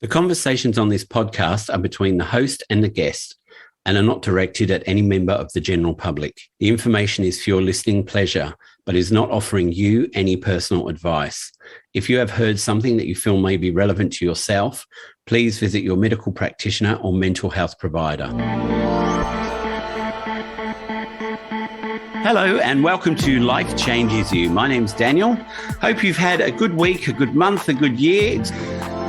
The conversations on this podcast are between the host and the guest and are not directed at any member of the general public. The information is for your listening pleasure, but is not offering you any personal advice. If you have heard something that you feel may be relevant to yourself, please visit your medical practitioner or mental health provider. Hello and welcome to Life Changes You. My name's Daniel. Hope you've had a good week, a good month, a good year.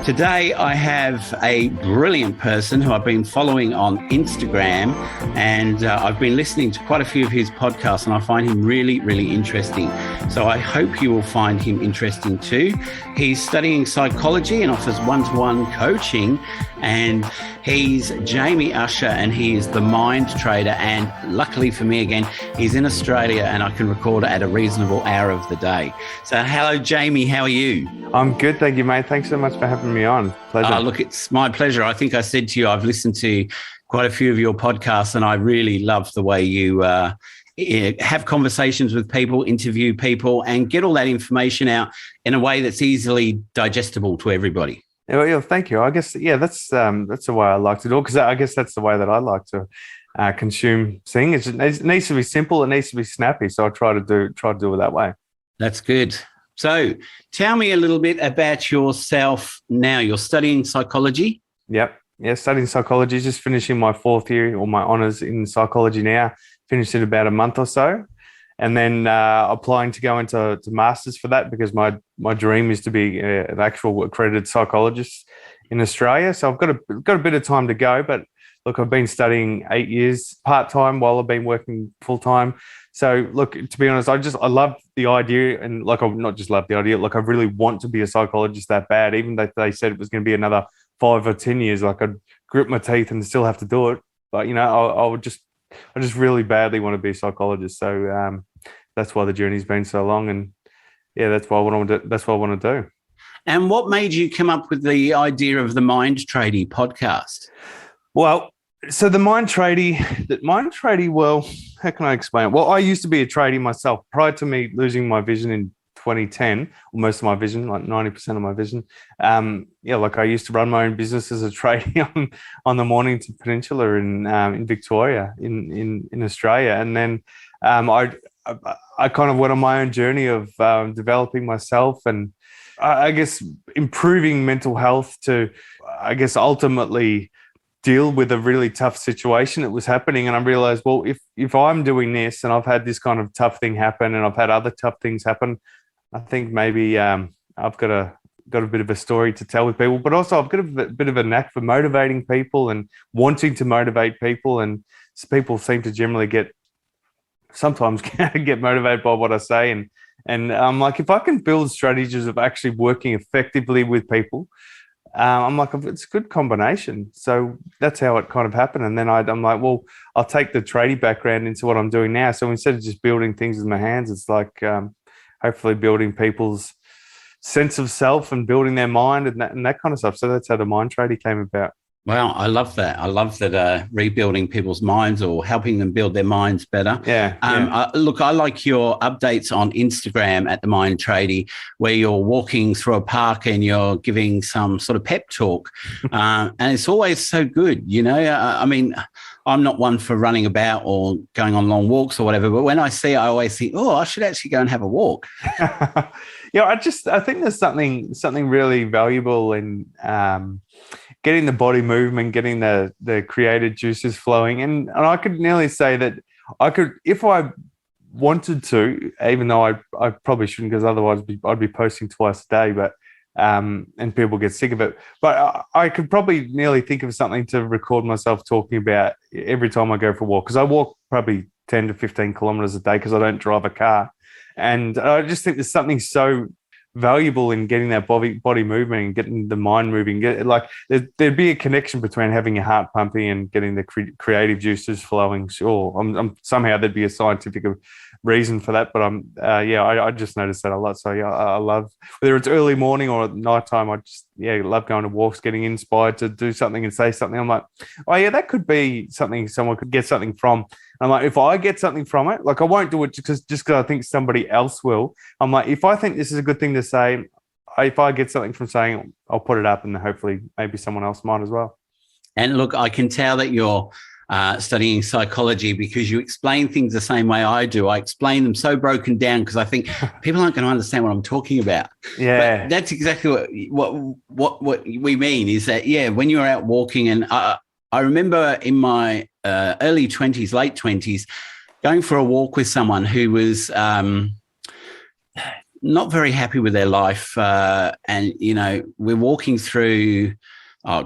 Today, I have a brilliant person who I've been following on Instagram, and I've been listening to quite a few of his podcasts, and I find him really, really interesting. So I hope you will find him interesting too. He's studying psychology and offers one-to-one coaching, and he's Jamie Usher, and he is the Mind Trader. And luckily for me, again, he's in Australia, and I can record at a reasonable hour of the day. So hello, Jamie. How are you? I'm good, thank you, mate. Thanks so much for having me on. Pleasure. Look, it's my pleasure. I think I said to you, I've listened to quite a few of your podcasts, and I really love the way you have conversations with people, interview people, and get all that information out in a way that's easily digestible to everybody. Yeah, thank you. I guess, that's the way I like to do it, because I guess that's the way that I like to consume things. It needs to be simple. It needs to be snappy. So I try to do it that way. That's good. So tell me a little bit about yourself now. You're studying psychology? Yep. Yeah, studying psychology, just finishing my fourth year or my honours in psychology now. Finished in about a month or so. And then applying to go into masters for that, because my dream is to be an actual accredited psychologist in Australia. So I've got a bit of time to go, but look, I've been studying 8 years part-time while I've been working full-time. So look, to be honest, I love the idea, and like, I not just love the idea, like I really want to be a psychologist that bad. Even though they said it was going to be another 5 or 10 years, like I'd grit my teeth and still have to do it. But I just really badly want to be a psychologist. So that's why the journey's been so long, and that's what I want to do. And what made you come up with the idea of the Mind Tradie podcast? Well, so the Mind Tradie, well, how can I explain it? Well, I used to be a tradie myself prior to me losing my vision in 2010, or most of my vision, like 90% of my vision. Like I used to run my own business as a tradie on the Mornington Peninsula in Victoria, in Australia. And then I kind of went on my own journey of developing myself and I guess improving mental health to, I guess, ultimately deal with a really tough situation that was happening. And I realized, well, if I'm doing this and I've had this kind of tough thing happen and I've had other tough things happen, I think maybe I've got a bit of a story to tell with people, but also I've got a bit of a knack for motivating people and wanting to motivate people. And people seem to generally sometimes get motivated by what I say. And I'm like, if I can build strategies of actually working effectively with people, I'm like, it's a good combination. So that's how it kind of happened. And then I'm like, well, I'll take the tradie background into what I'm doing now. So instead of just building things with my hands, it's like hopefully building people's sense of self and building their mind and that kind of stuff. So that's how the Mind Tradie came about. Wow, I love that. I love that rebuilding people's minds or helping them build their minds better. Look, I like your updates on Instagram at the Mind Tradie, where you're walking through a park and you're giving some sort of pep talk. And it's always so good, I mean, I'm not one for running about or going on long walks or whatever, but when I see it, I always think, I should actually go and have a walk. I think there's something really valuable in getting the body movement, getting the creative juices flowing. And I could nearly say that I could, if I wanted to, even though I probably shouldn't, because otherwise I'd be posting twice a day, but and people get sick of it. But I could probably nearly think of something to record myself talking about every time I go for a walk, because I walk probably 10 to 15 kilometers a day because I don't drive a car. And I just think there's something so valuable in getting that body movement and getting the mind moving. There'd be a connection between having your heart pumping and getting the creative juices flowing. Sure, somehow there'd be a scientific reason for that, but I just noticed that a lot. So I love, whether it's early morning or nighttime, I just love going to walks, getting inspired to do something and say something. I'm like, that could be something someone could get something from. I'm like, if I get something from it, like I won't do it just because I think somebody else will. I'm like, if I think this is a good thing to say, if I get something from saying, I'll put it up, and hopefully maybe someone else might as well. And look, I can tell that you're studying psychology because you explain things the same way I do. I explain them so broken down because I think people aren't going to understand what I'm talking about. Yeah. But that's exactly what we mean is that, yeah, when you're out walking, and I remember in my early 20s, late 20s, going for a walk with someone who was not very happy with their life. And, you know, we're walking through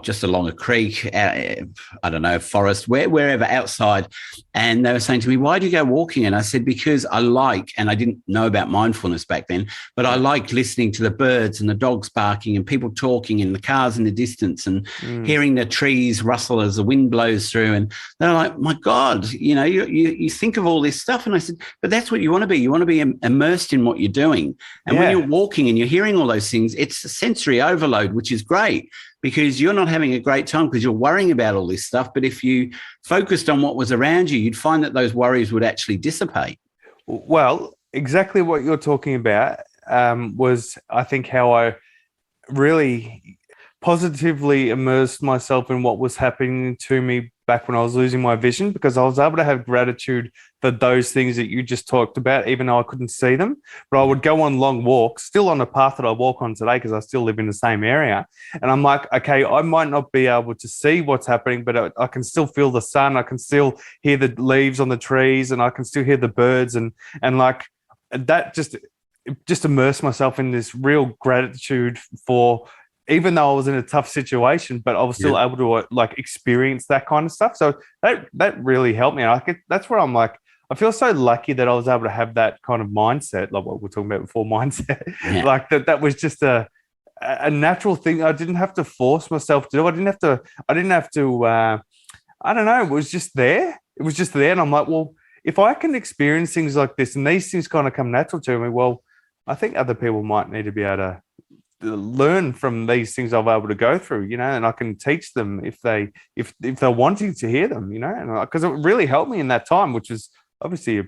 just along a creek, I don't know, forest, wherever outside. And they were saying to me, why do you go walking? And I said, because I like, and I didn't know about mindfulness back then, but I like listening to the birds and the dogs barking and people talking and the cars in the distance and hearing the trees rustle as the wind blows through. And they're like, my God, you know, you think of all this stuff. And I said, but that's what you want to be. You want to be immersed in what you're doing. And when you're walking and you're hearing all those things, it's a sensory overload, which is great, because you're not having a great time because you're worrying about all this stuff. But if you focused on what was around you, you'd find that those worries would actually dissipate. Well, exactly what you're talking about was, I think, how I really positively immersed myself in what was happening to me back when I was losing my vision, because I was able to have gratitude for those things that you just talked about, even though I couldn't see them. But I would go on long walks, still on the path that I walk on today, because I still live in the same area. And I'm like, okay, I might not be able to see what's happening, but I can still feel the sun. I can still hear the leaves on the trees, and I can still hear the birds. And like that, just immerse myself in this real gratitude for, even though I was in a tough situation, but I was still able to like experience that kind of stuff. So that really helped me. That's where I'm like, I feel so lucky that I was able to have that kind of mindset, like what we're talking about before, mindset. Yeah. Like that was just a natural thing. I didn't have to force myself to do. I didn't have to. I don't know. It was just there. It was just there, and I'm like, well, if I can experience things like this, and these things kind of come natural to me, well, I think other people might need to be able to learn from these things I've able to go through, you know, and I can teach them if they're wanting to hear them, you know, and because it really helped me in that time, which was obviously a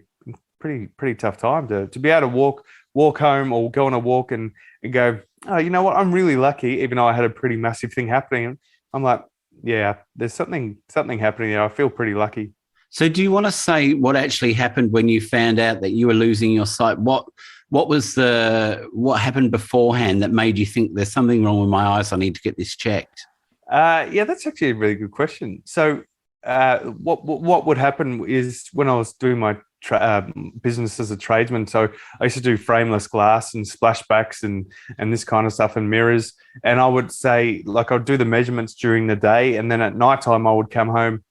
pretty tough time to be able to walk home or go on a walk and go, oh, you know what, I'm really lucky, even though I had a pretty massive thing happening. I'm like, yeah, there's something happening there. I feel pretty lucky. So do you want to say what actually happened when you found out that you were losing your sight? What happened beforehand that made you think there's something wrong with my eyes? I need to get this checked. Yeah, that's actually a really good question. So what would happen is when I was doing my business as a tradesman, so I used to do frameless glass and splashbacks and this kind of stuff and mirrors. And I would say, like, I'd do the measurements during the day, and then at nighttime I would come home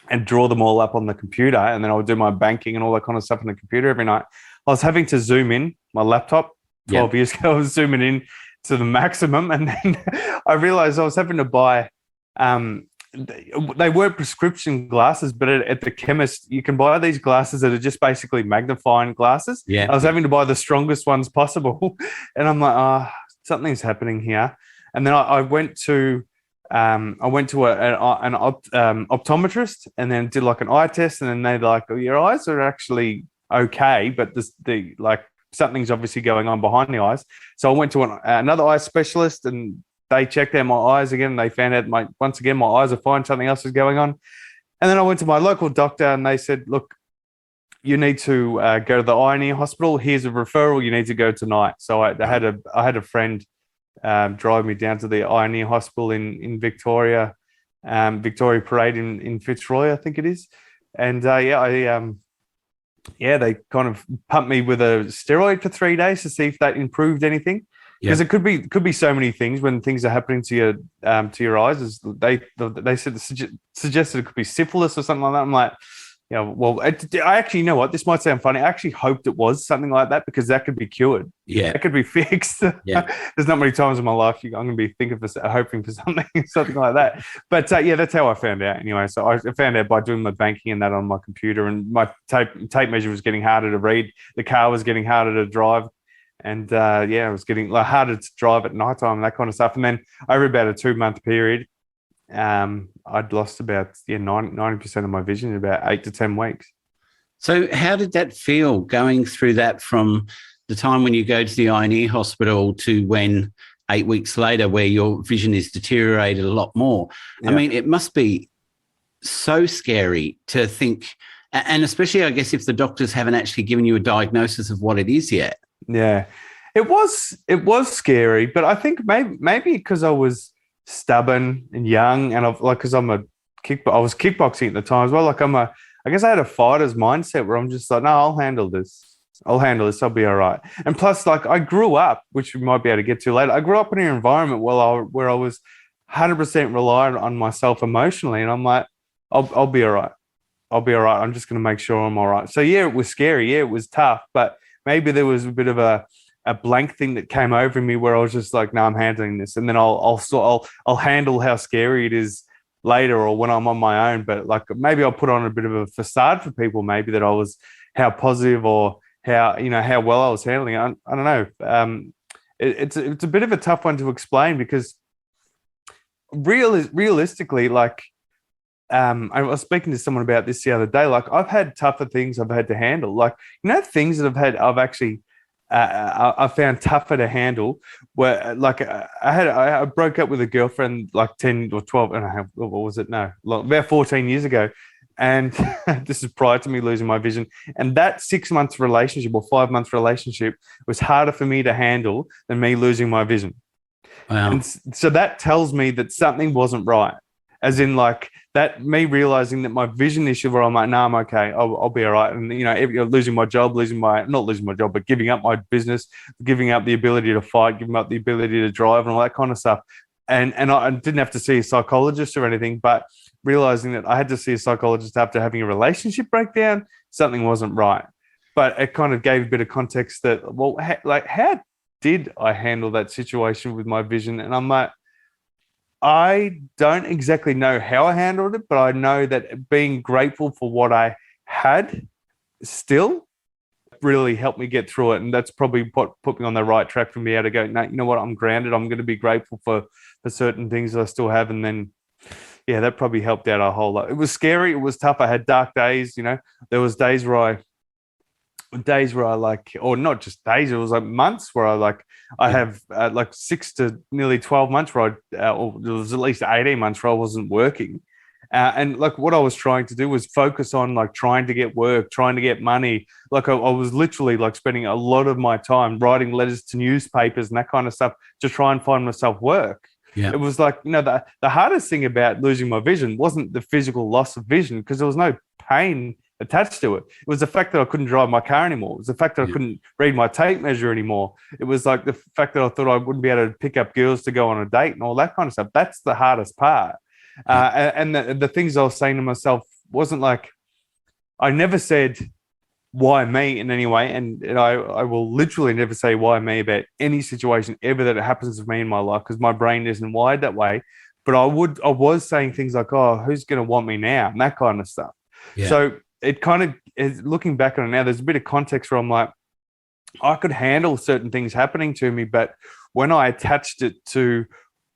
and draw them all up on the computer, and then I would do my banking and all that kind of stuff on the computer every night. I was having to zoom in my laptop 12 years ago. I was zooming in to the maximum, and then I realized I was having to buy they weren't prescription glasses, but at the chemist you can buy these glasses that are just basically magnifying glasses. I was having to buy the strongest ones possible, and I'm like, something's happening here. And then I went to an optometrist, and then did like an eye test, and then they're like, oh, your eyes are actually okay, but something's obviously going on behind the eyes. So I went to another eye specialist, and they checked out my eyes again, and they found out once again my eyes are fine, something else is going on. And then I went to my local doctor, and they said, look, you need to go to the eye and ear hospital. Here's a referral. You need to go tonight. So I had a friend drive me down to the eye and ear hospital in Victoria, Victoria Parade in Fitzroy, I think it is. And they kind of pumped me with a steroid for 3 days to see if that improved anything. Because it could be so many things when things are happening to your eyes. As they suggested it could be syphilis or something like that. I'm like, yeah, well, I actually, you know what? This might sound funny. I actually hoped it was something like that, because that could be cured. Yeah, that could be fixed. Yeah. There's not many times in my life I'm going to be hoping for something like that. But that's how I found out anyway. So I found out by doing my banking and that on my computer, and my tape measure was getting harder to read. The car was getting harder to drive. And it was getting harder to drive at nighttime and that kind of stuff. And then over about a 2-month period, I'd lost about 90% of my vision in about 8 to 10 weeks. So how did that feel, going through that from the time when you go to the eye and ear hospital to when 8 weeks later where your vision is deteriorated a lot more. Yeah. I mean, it must be so scary to think, and especially, I guess, if the doctors haven't actually given you a diagnosis of what it is yet. Yeah, it was scary, but I think maybe because I was stubborn and young, and because I was kickboxing at the time as well. Like I guess I had a fighter's mindset where I'm just like, no, I'll handle this. I'll be all right. And plus, like, I grew up, which we might be able to get to later. I grew up in an environment where I was 100% reliant on myself emotionally, and I'm like, I'll be all right. I'll be all right. I'm just going to make sure I'm all right. So yeah, it was scary. Yeah, it was tough, but maybe there was a bit of a blank thing that came over me where I was just like, no, I'm handling this, and then I'll handle how scary it is later or when I'm on my own. But like maybe I'll put on a bit of a facade for people, maybe that I was how positive or how well I was handling it. I don't know. It's a bit of a tough one to explain because realistically, like. I was speaking to someone about this the other day. Like, I've had tougher things I've had to handle. Like, things that I've actually I found tougher to handle. Where like I broke up with a girlfriend like 10 or 12. I don't know, what was it? No, about 14 years ago. And this is prior to me losing my vision. And that 6 months relationship or 5 month relationship was harder for me to handle than me losing my vision. Wow. And so that tells me that something wasn't right. As in, like, that me realizing that my vision issue where I'm like, no, I'm okay. I'll be all right. And, losing my job, not losing my job, but giving up my business, giving up the ability to fight, giving up the ability to drive and all that kind of stuff. And I didn't have to see a psychologist or anything, but realizing that I had to see a psychologist after having a relationship breakdown, something wasn't right. But it kind of gave a bit of context that, well, how did I handle that situation with my vision? And I'm like, I don't exactly know how I handled it, but I know that being grateful for what I had still really helped me get through it. And that's probably what put me on the right track for me to go, no, you know what, I'm grounded. I'm going to be grateful for certain things that I still have. And then, yeah, that probably helped out a whole lot. It was scary. It was tough. I had dark days. There was days where I like, or not just days, it was like months where I have like 6 to nearly 12 months where or there was at least 18 months where I wasn't working. And like what I was trying to do was focus on like trying to get work, trying to get money. Like I was literally like spending a lot of my time writing letters to newspapers and that kind of stuff to try and find myself work. Yeah. It was like, the hardest thing about losing my vision wasn't the physical loss of vision because there was no pain attached to it. It was the fact that I couldn't drive my car anymore. It was the fact that I couldn't read my tape measure anymore. It was like the fact that I thought I wouldn't be able to pick up girls to go on a date and all that kind of stuff. That's the hardest part. And the things I was saying to myself wasn't like, I never said why me in any way. And I will literally never say why me about any situation ever that it happens to me in my life because my brain isn't wired that way. But I was saying things like, oh, who's going to want me now? And that kind of stuff. Yeah. So it kind of is, looking back on it now, there's a bit of context where I'm like, I could handle certain things happening to me, but when I attached it to,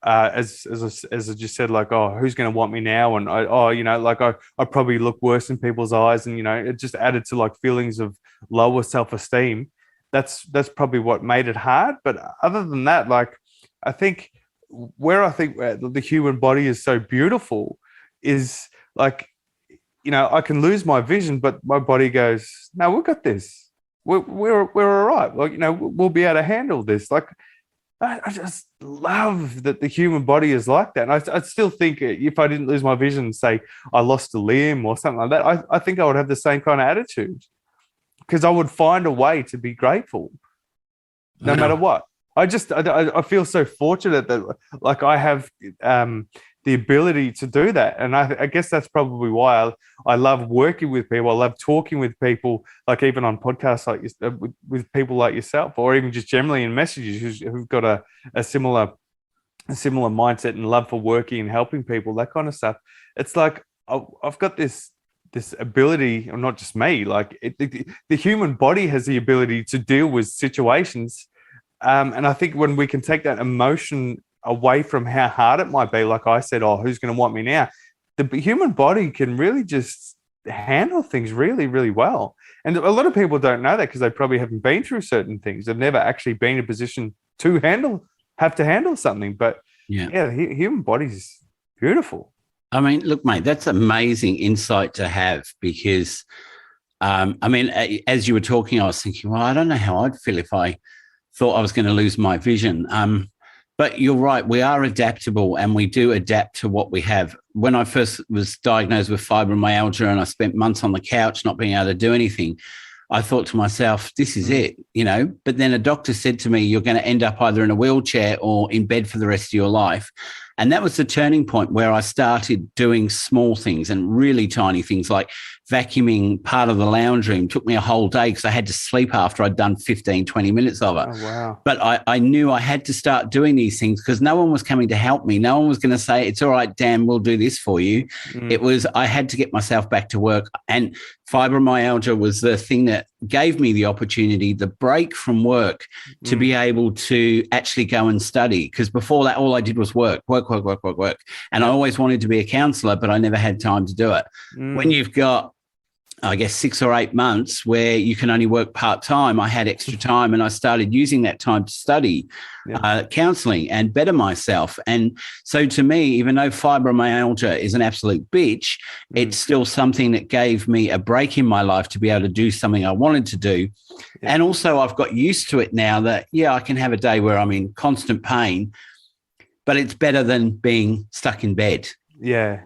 as I just said, like, oh, who's going to want me now? And I probably look worse in people's eyes, and it just added to like feelings of lower self-esteem. That's probably what made it hard. But other than that, like, I think the human body is so beautiful is like, I can lose my vision, but my body goes, no, we've got this. We're all right. Like, we'll be able to handle this. Like, I just love that the human body is like that. And I still think if I didn't lose my vision, say I lost a limb or something like that, I think I would have the same kind of attitude because I would find a way to be grateful no matter what. I feel so fortunate that like I have the ability to do that. And I guess that's probably why I love working with people. I love talking with people, like even on podcasts like with people like yourself, or even just generally in messages who've got a similar mindset and love for working and helping people, that kind of stuff. It's like I've got this ability, or not just me, like the human body has the ability to deal with situations. And I think when we can take that emotion away from how hard it might be, like I said, oh, who's going to want me now? The human body can really just handle things really, really well. And a lot of people don't know that because they probably haven't been through certain things. They've never actually been in a position to have to handle something. But yeah, the human body's beautiful. I mean, look, mate, that's amazing insight to have because, I mean, as you were talking, I was thinking, well, I don't know how I'd feel if I thought I was going to lose my vision. But you're right, we are adaptable and we do adapt to what we have. When I first was diagnosed with fibromyalgia and I spent months on the couch not being able to do anything, I thought to myself, this is it, But then a doctor said to me, you're going to end up either in a wheelchair or in bed for the rest of your life. And that was the turning point where I started doing small things and really tiny things like vacuuming part of the lounge room. Took me a whole day because I had to sleep after I'd done 15, 20 minutes of it. Oh, wow. But I knew I had to start doing these things because no one was coming to help me. No one was going to say, it's all right, Dan, we'll do this for you. It was, I had to get myself back to work. And fibromyalgia was the thing that gave me the opportunity, the break from work to be able to actually go and study. Because before that, all I did was work. And I always wanted to be a counsellor, but I never had time to do it. When you've got, I guess, 6 or 8 months where you can only work part-time, I had extra time and I started using that time to study counselling and better myself. And so to me, even though fibromyalgia is an absolute bitch, it's still something that gave me a break in my life to be able to do something I wanted to do. And also I've got used to it now that, I can have a day where I'm in constant pain, but it's better than being stuck in bed. Yeah.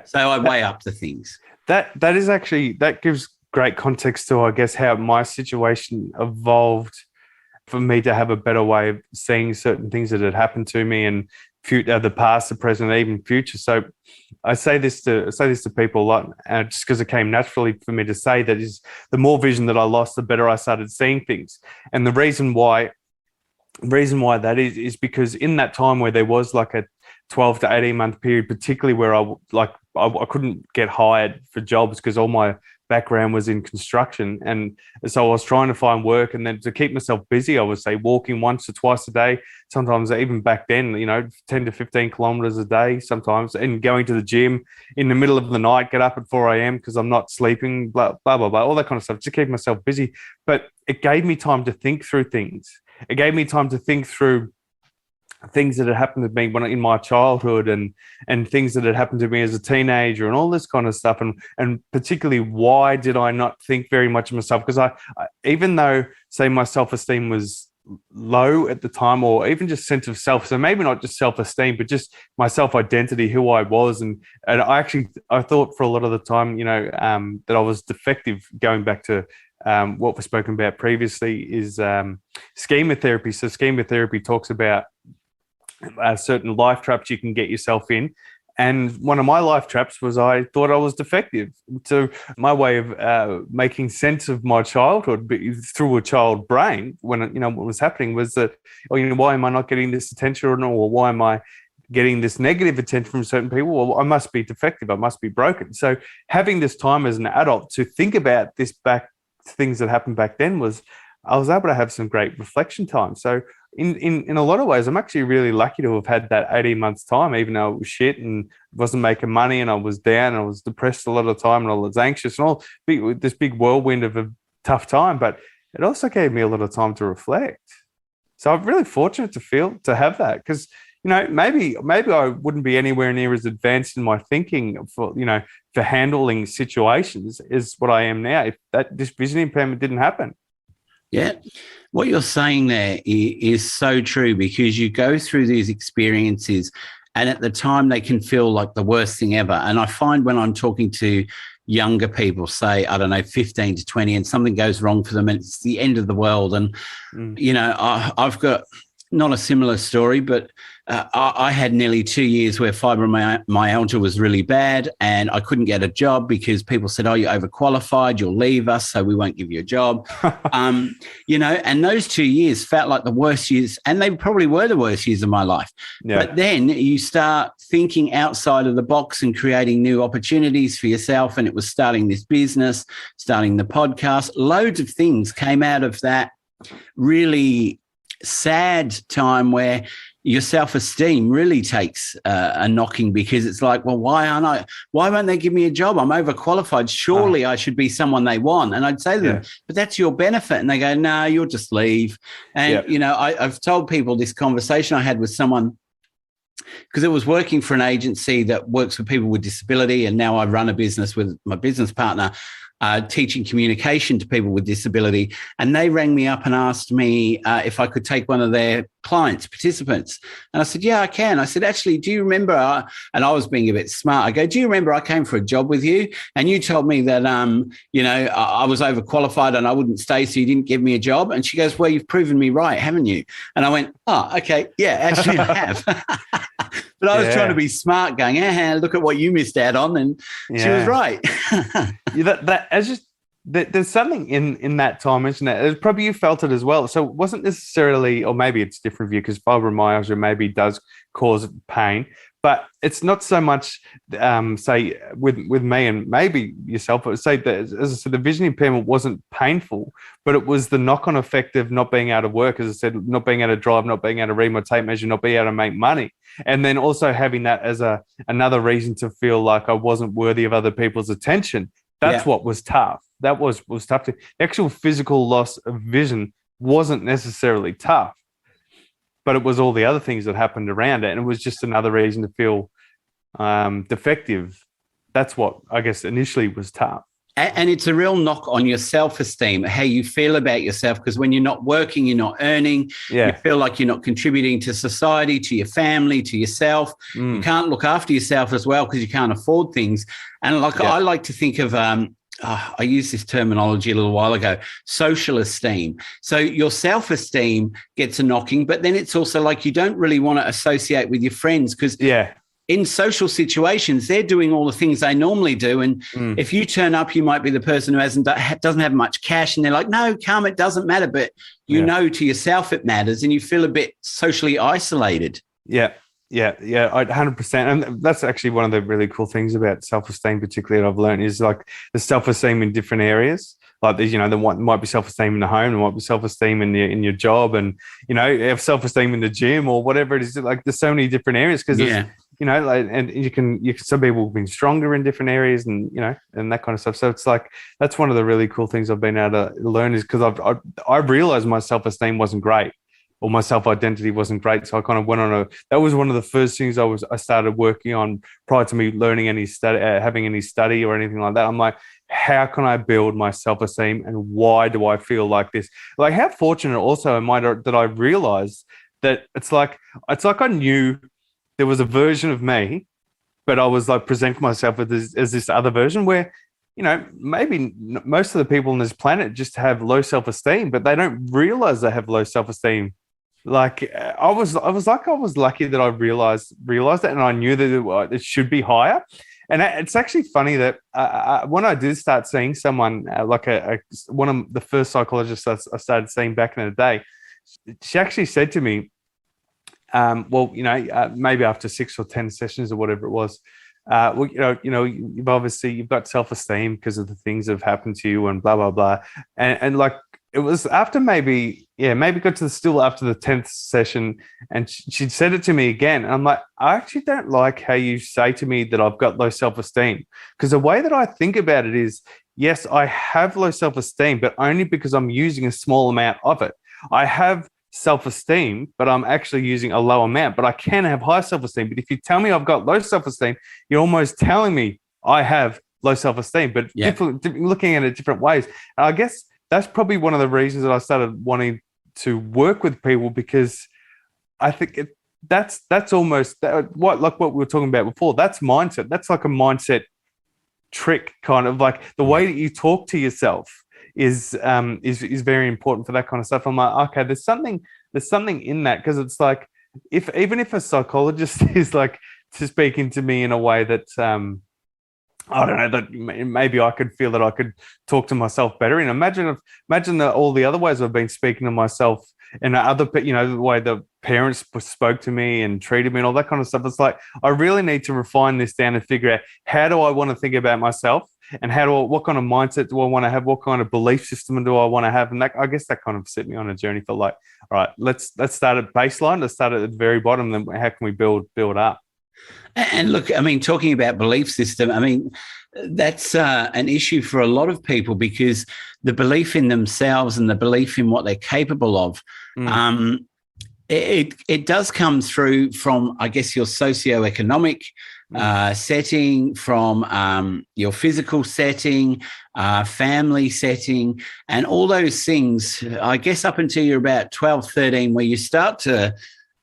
So I weigh up the things. That is actually, that gives great context to, I guess, how my situation evolved for me to have a better way of seeing certain things that had happened to me and the past, the present, and even future. So I say this to people a lot, just because it came naturally for me to say that is the more vision that I lost, the better I started seeing things. And the reason why that is because in that time where there was like a 12 to 18 month period, particularly where I couldn't get hired for jobs because all my background was in construction. And so I was trying to find work, and then to keep myself busy, I would say walking once or twice a day. Sometimes even back then, 10 to 15 kilometers a day sometimes, and going to the gym in the middle of the night, get up at 4 a.m. because I'm not sleeping, blah, blah, blah, blah, all that kind of stuff, to keep myself busy. But it gave me time to think through things. It gave me time to think through things that had happened to me in my childhood and things that had happened to me as a teenager and all this kind of stuff. And particularly, why did I not think very much of myself? Because I even though, say, my self-esteem was low at the time, or even just sense of self, so maybe not just self-esteem, but just my self-identity, who I was. And I thought for a lot of the time, that I was defective, going back to what was spoken about previously is schema therapy. So schema therapy talks about certain life traps you can get yourself in. And one of my life traps was I thought I was defective. So my way of making sense of my childhood through a child brain, when what was happening was that, why am I not getting this attention, or why am I getting this negative attention from certain people? Well, I must be defective. I must be broken. So having this time as an adult to think about things that happened back then, I was able to have some great reflection time. So in a lot of ways, I'm actually really lucky to have had that 18 months time, even though it was shit and wasn't making money and I was down and I was depressed a lot of the time and I was anxious and all this big whirlwind of a tough time. But it also gave me a lot of time to reflect. So I'm really fortunate to have that, because maybe I wouldn't be anywhere near as advanced in my thinking for handling situations as what I am now if this vision impairment didn't happen. Yeah. What you're saying there is so true, because you go through these experiences and at the time they can feel like the worst thing ever. And I find when I'm talking to younger people, say, 15 to 20, and something goes wrong for them and it's the end of the world. And, I've got not a similar story, but I had nearly 2 years where fibromyalgia was really bad and I couldn't get a job because people said, oh, you're overqualified, you'll leave us, so we won't give you a job. And those 2 years felt like the worst years, and they probably were the worst years of my life. Yeah. But then you start thinking outside of the box and creating new opportunities for yourself, and it was starting this business, starting the podcast. Loads of things came out of that really sad time where your self-esteem really takes a knocking, because it's like, well, why won't they give me a job? I'm overqualified. Surely I should be someone they want. And I'd say to them, but that's your benefit. And they go, no, you'll just leave. And, I've told people this conversation I had with someone, because it was working for an agency that works with people with disability. And now I run a business with my business partner, teaching communication to people with disability. And they rang me up and asked me if I could take one of their clients, participants. And I said, yeah, I can. I said, actually, do you remember, and I was being a bit smart. I go, do you remember I came for a job with you and you told me that, I was overqualified and I wouldn't stay, so you didn't give me a job? And she goes, well, you've proven me right, haven't you? And I went, oh, okay. Yeah, actually I have. But I was trying to be smart, going, look at what you missed out on. And she was right. There's something in that time, isn't it? Probably you felt it as well. So it wasn't necessarily, or maybe it's different for you, because fibromyalgia maybe does cause pain, but it's not so much, say, with me and maybe yourself, but say that, as I said, the vision impairment wasn't painful, but it was the knock-on effect of not being able to work, as I said, not being able to drive, not being able to read my tape measure, not being able to make money. And then also having that as another reason to feel like I wasn't worthy of other people's attention. That's what was tough. That was tough. The actual physical loss of vision wasn't necessarily tough, but it was all the other things that happened around it. And it was just another reason to feel defective. That's what I guess initially was tough. And it's a real knock on your self-esteem, how you feel about yourself, because when you're not working, you're not earning, you feel like you're not contributing to society, to your family, to yourself. You can't look after yourself as well because you can't afford things. And I like to think of, I used this terminology a little while ago, social esteem. So your self-esteem gets a knocking, but then it's also like you don't really want to associate with your friends, because in social situations, they're doing all the things they normally do. And if you turn up, you might be the person who doesn't have much cash. And they're like, no, come, it doesn't matter. But you know to yourself it matters, and you feel a bit socially isolated. Yeah, 100%. And that's actually one of the really cool things about self-esteem, particularly that I've learned, is like the self-esteem in different areas. Like there's, there might be self-esteem in the home, there might be self-esteem in your job, and you have self-esteem in the gym or whatever it is. Like there's so many different areas, because and you can some people have been stronger in different areas, and and that kind of stuff. So it's like that's one of the really cool things I've been able to learn, is because I've realized my self-esteem wasn't great, or my self-identity wasn't great. So I kind of went on that was one of the first things I started working on prior to me learning having any study or anything like that. I'm like, how can I build my self-esteem, and why do I feel like this? Like, how fortunate also am I that I realized that it's like I knew there was a version of me, but I was like presenting myself as this other version where, maybe most of the people on this planet just have low self-esteem, but they don't realize they have low self-esteem. Like I was lucky that I realized that, and I knew that it should be higher. And it's actually funny that when I did start seeing someone like one of the first psychologists I started seeing back in the day, she actually said to me, maybe after 6 or 10 sessions or whatever it was, you've got self-esteem because of the things that have happened to you and blah blah blah, and like it was after maybe got to still after the 10th session, and she said it to me again, and I'm like, I actually don't like how you say to me that I've got low self-esteem, because the way that I think about it is, yes, I have low self-esteem, but only because I'm using a small amount of it. I have self-esteem, but I'm actually using a low amount, but I can have high self-esteem. But if you tell me I've got low self-esteem, you're almost telling me I have low self-esteem, but looking at it different ways. And I guess that's probably one of the reasons that I started wanting to work with people, because I think that's almost what we were talking about before. That's mindset. That's like a mindset trick, kind of like the way that you talk to yourself is very important for that kind of stuff. I'm like, okay, there's something in that, because it's like even if a psychologist is like speaking to me in a way that I don't know, that maybe I could feel that I could talk to myself better. And imagine all the other ways I've been speaking to myself, and the way the parents spoke to me and treated me and all that kind of stuff. It's like, I really need to refine this down and figure out, how do I want to think about myself? and what kind of mindset do I want to have? What kind of belief system do I want to have? And I guess that kind of set me on a journey for like, all right, let's start at baseline. Let's start at the very bottom. Then how can we build up? And look, I mean, talking about belief system, I mean, that's an issue for a lot of people because the belief in themselves and the belief in what they're capable of, it does come through from, I guess, your socioeconomic setting, from your physical setting, family setting, and all those things, I guess, up until you're about 12, 13, where you start to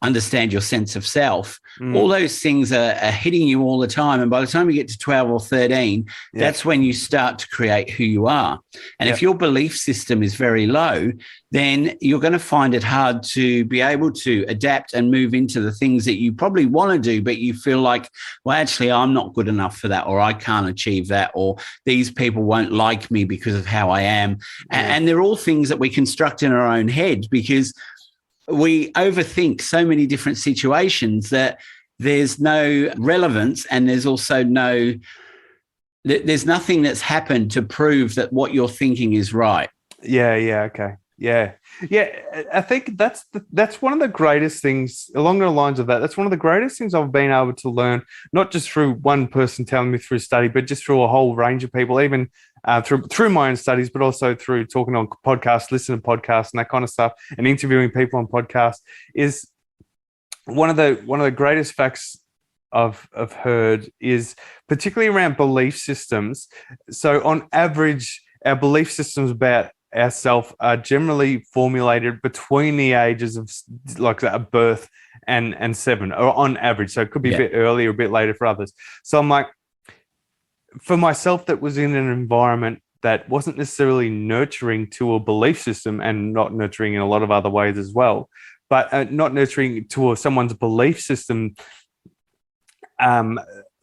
understand your sense of self. All those things are hitting you all the time. And by the time you get to 12 or 13, that's when you start to create who you are. And if your belief system is very low, then you're going to find it hard to be able to adapt and move into the things that you probably want to do, but you feel like, well, actually, I'm not good enough for that, or I can't achieve that, or these people won't like me because of how I am. And they're all things that we construct in our own head because we overthink so many different situations that there's no relevance, and there's also there's nothing that's happened to prove that what you're thinking is right. Okay. Yeah. I think that's one of the greatest things along the lines of that. That's one of the greatest things I've been able to learn, not just through one person telling me through study, but just through a whole range of people, even through my own studies, but also through talking on podcasts, listening to podcasts and that kind of stuff, and interviewing people on podcasts. Is one of the greatest facts I've heard is particularly around belief systems. So on average, our belief systems about ourselves are generally formulated between the ages of like a birth and 7, or on average. So it could be a bit earlier, a bit later for others. So I'm like, for myself, that was in an environment that wasn't necessarily nurturing to a belief system, and not nurturing in a lot of other ways as well, but not nurturing to someone's belief system.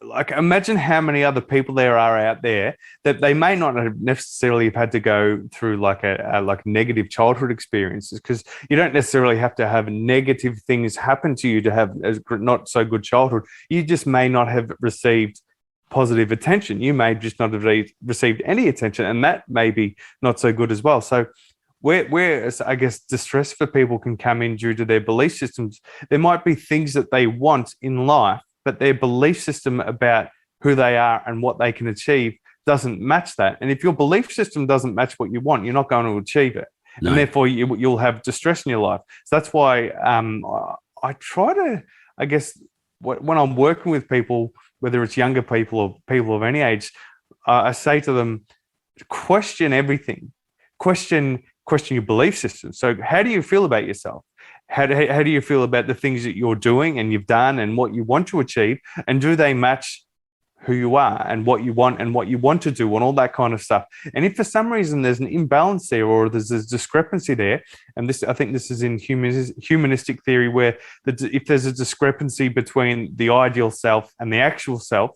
Like, imagine how many other people there are out there that they may not have necessarily have had to go through like a negative childhood experiences, because you don't necessarily have to have negative things happen to you to have a not so good childhood. You just may not have received positive attention. You may just not have received any attention, and that may be not so good as well. So where I guess distress for people can come in due to their belief systems. There might be things that they want in life, but their belief system about who they are and what they can achieve doesn't match that. And if your belief system doesn't match what you want, you're not going to achieve it. No. And therefore you'll have distress in your life. So that's why I try to, I guess, when I'm working with people, whether it's younger people or people of any age, I say to them, question everything. Question your belief system. So how do you feel about yourself? How do you feel about the things that you're doing and you've done and what you want to achieve? And do they match who you are and what you want to do and all that kind of stuff? And if for some reason there's an imbalance there, or there's a discrepancy there, and I think this is in humanistic theory, where if there's a discrepancy between the ideal self and the actual self,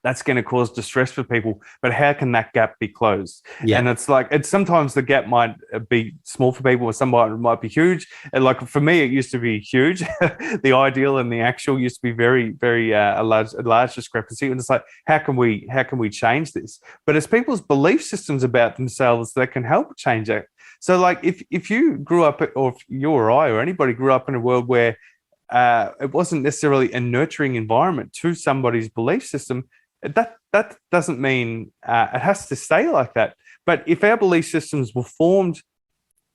that's going to cause distress for people. But how can that gap be closed? Yeah. And it's sometimes the gap might be small for people, or somebody might be huge. And like for me, it used to be huge. The ideal and the actual used to be very, very a large discrepancy. And it's like, how can we change this? But it's people's belief systems about themselves that can help change it. So like if you grew up, or if you or I or anybody grew up in a world where it wasn't necessarily a nurturing environment to somebody's belief system, that doesn't mean it has to stay like that. But if our belief systems were formed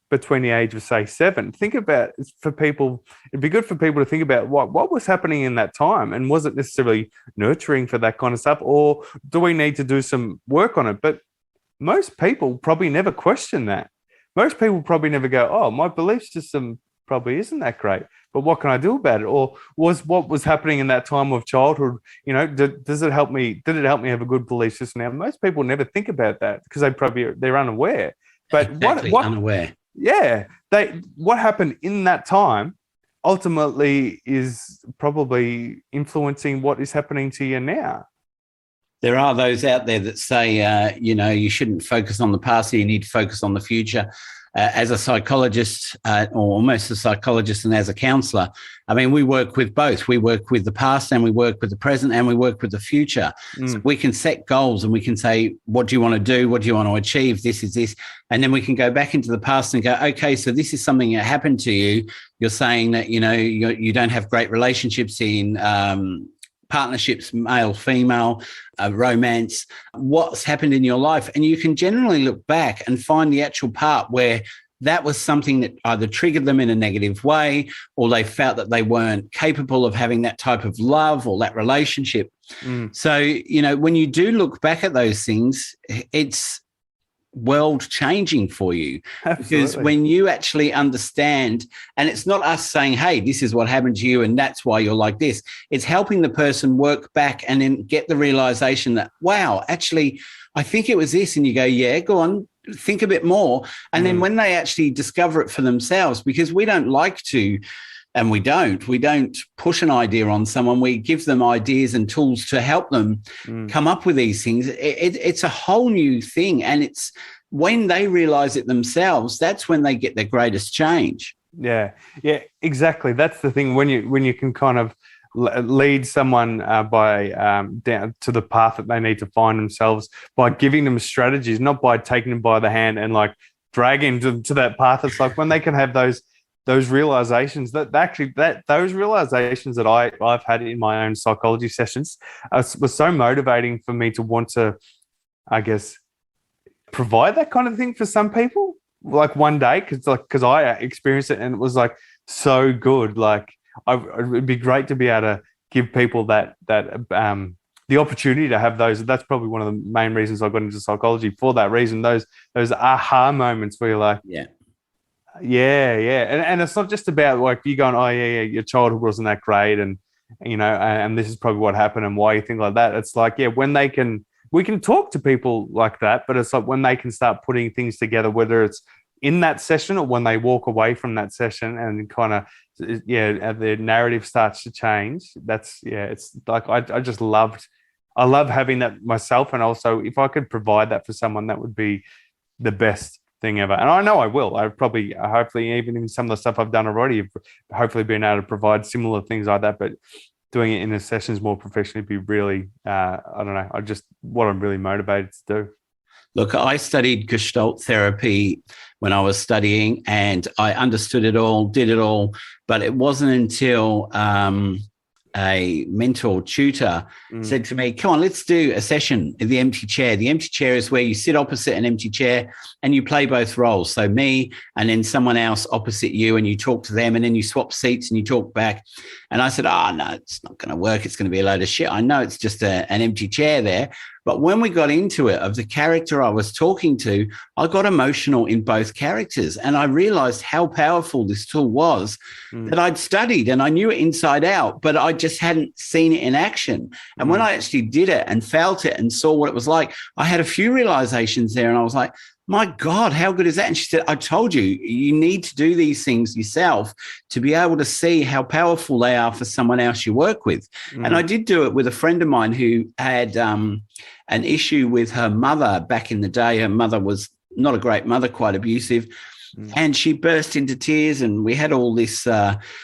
between the age of, say, 7, think about, for people, it'd be good for people to think about what was happening in that time, and was it necessarily nurturing for that kind of stuff, or do we need to do some work on it? But most people probably never question that. Most people probably never go, oh, my belief system probably isn't that great, but what can I do about it? Or what was happening in that time of childhood, did it help me have a good belief system? Now, most people never think about that because they're unaware. But exactly, unaware. Yeah. What happened in that time ultimately is probably influencing what is happening to you now. There are those out there that say, you shouldn't focus on the past, you need to focus on the future. as a psychologist, or almost a psychologist and as a counsellor, I mean, we work with both. We work with the past and we work with the present and we work with the future. So we can set goals and we can say, what do you want to do? What do you want to achieve? This is this. And then we can go back into the past and go, okay, so this is something that happened to you. You're saying that, you don't have great relationships in partnerships, male, female, romance, what's happened in your life. And you can generally look back and find the actual part where that was something that either triggered them in a negative way, or they felt that they weren't capable of having that type of love or that relationship. So, when you do look back at those things, it's world changing for you. Absolutely. Because when you actually understand, and it's not us saying, hey, this is what happened to you and that's why you're like this. It's helping the person work back and then get the realization that, wow, actually, I think it was this. And you go, yeah, go on, think a bit more. And then when they actually discover it for themselves, because we don't like to, and we don't push an idea on someone. We give them ideas and tools to help them come up with these things. It's a whole new thing. And it's when they realize it themselves, that's when they get their greatest change. Yeah, exactly. That's the thing. When you can kind of lead someone by down to the path that they need to find themselves, by giving them strategies, not by taking them by the hand and like dragging them to that path. It's like when they can have those realizations those realizations that I've had in my own psychology sessions was so motivating for me to want to, I guess, provide that kind of thing for some people. Like one day, because I experienced it and it was like so good. Like it'd be great to be able to give people that the opportunity to have those. That's probably one of the main reasons I got into psychology, for that reason. Those aha moments where you're like, yeah, and it's not just about like you going, oh yeah, your childhood wasn't that great, and and this is probably what happened and why you think like that. It's like, when we can talk to people like that, but it's like when they can start putting things together, whether it's in that session or when they walk away from that session and kind of the narrative starts to change. It's like I love having that myself, and also if I could provide that for someone, that would be the best thing ever. And I know I will. I probably, hopefully, even in some of the stuff I've done already, hopefully been able to provide similar things like that. But doing it in the sessions more professionally would be really, I don't know, what I'm really motivated to do. Look, I studied Gestalt therapy when I was studying, and I understood it all, did it all, but it wasn't until a mentor tutor said to me, come on, let's do a session in the empty chair. The empty chair is where you sit opposite an empty chair and you play both roles. So me and then someone else opposite you, and you talk to them, and then you swap seats and you talk back. And I said, no, it's not going to work. It's going to be a load of shit. I know it's just an empty chair there. But when we got into it, of the character I was talking to, I got emotional in both characters. And I realized how powerful this tool was that I'd studied, and I knew it inside out, but I just hadn't seen it in action. And when I actually did it and felt it and saw what it was like, I had a few realizations there, and I was like, my God, how good is that? And she said, I told you, you need to do these things yourself to be able to see how powerful they are for someone else you work with. And I did do it with a friend of mine who had an issue with her mother back in the day. Her mother was not a great mother, quite abusive. And she burst into tears, and we had all this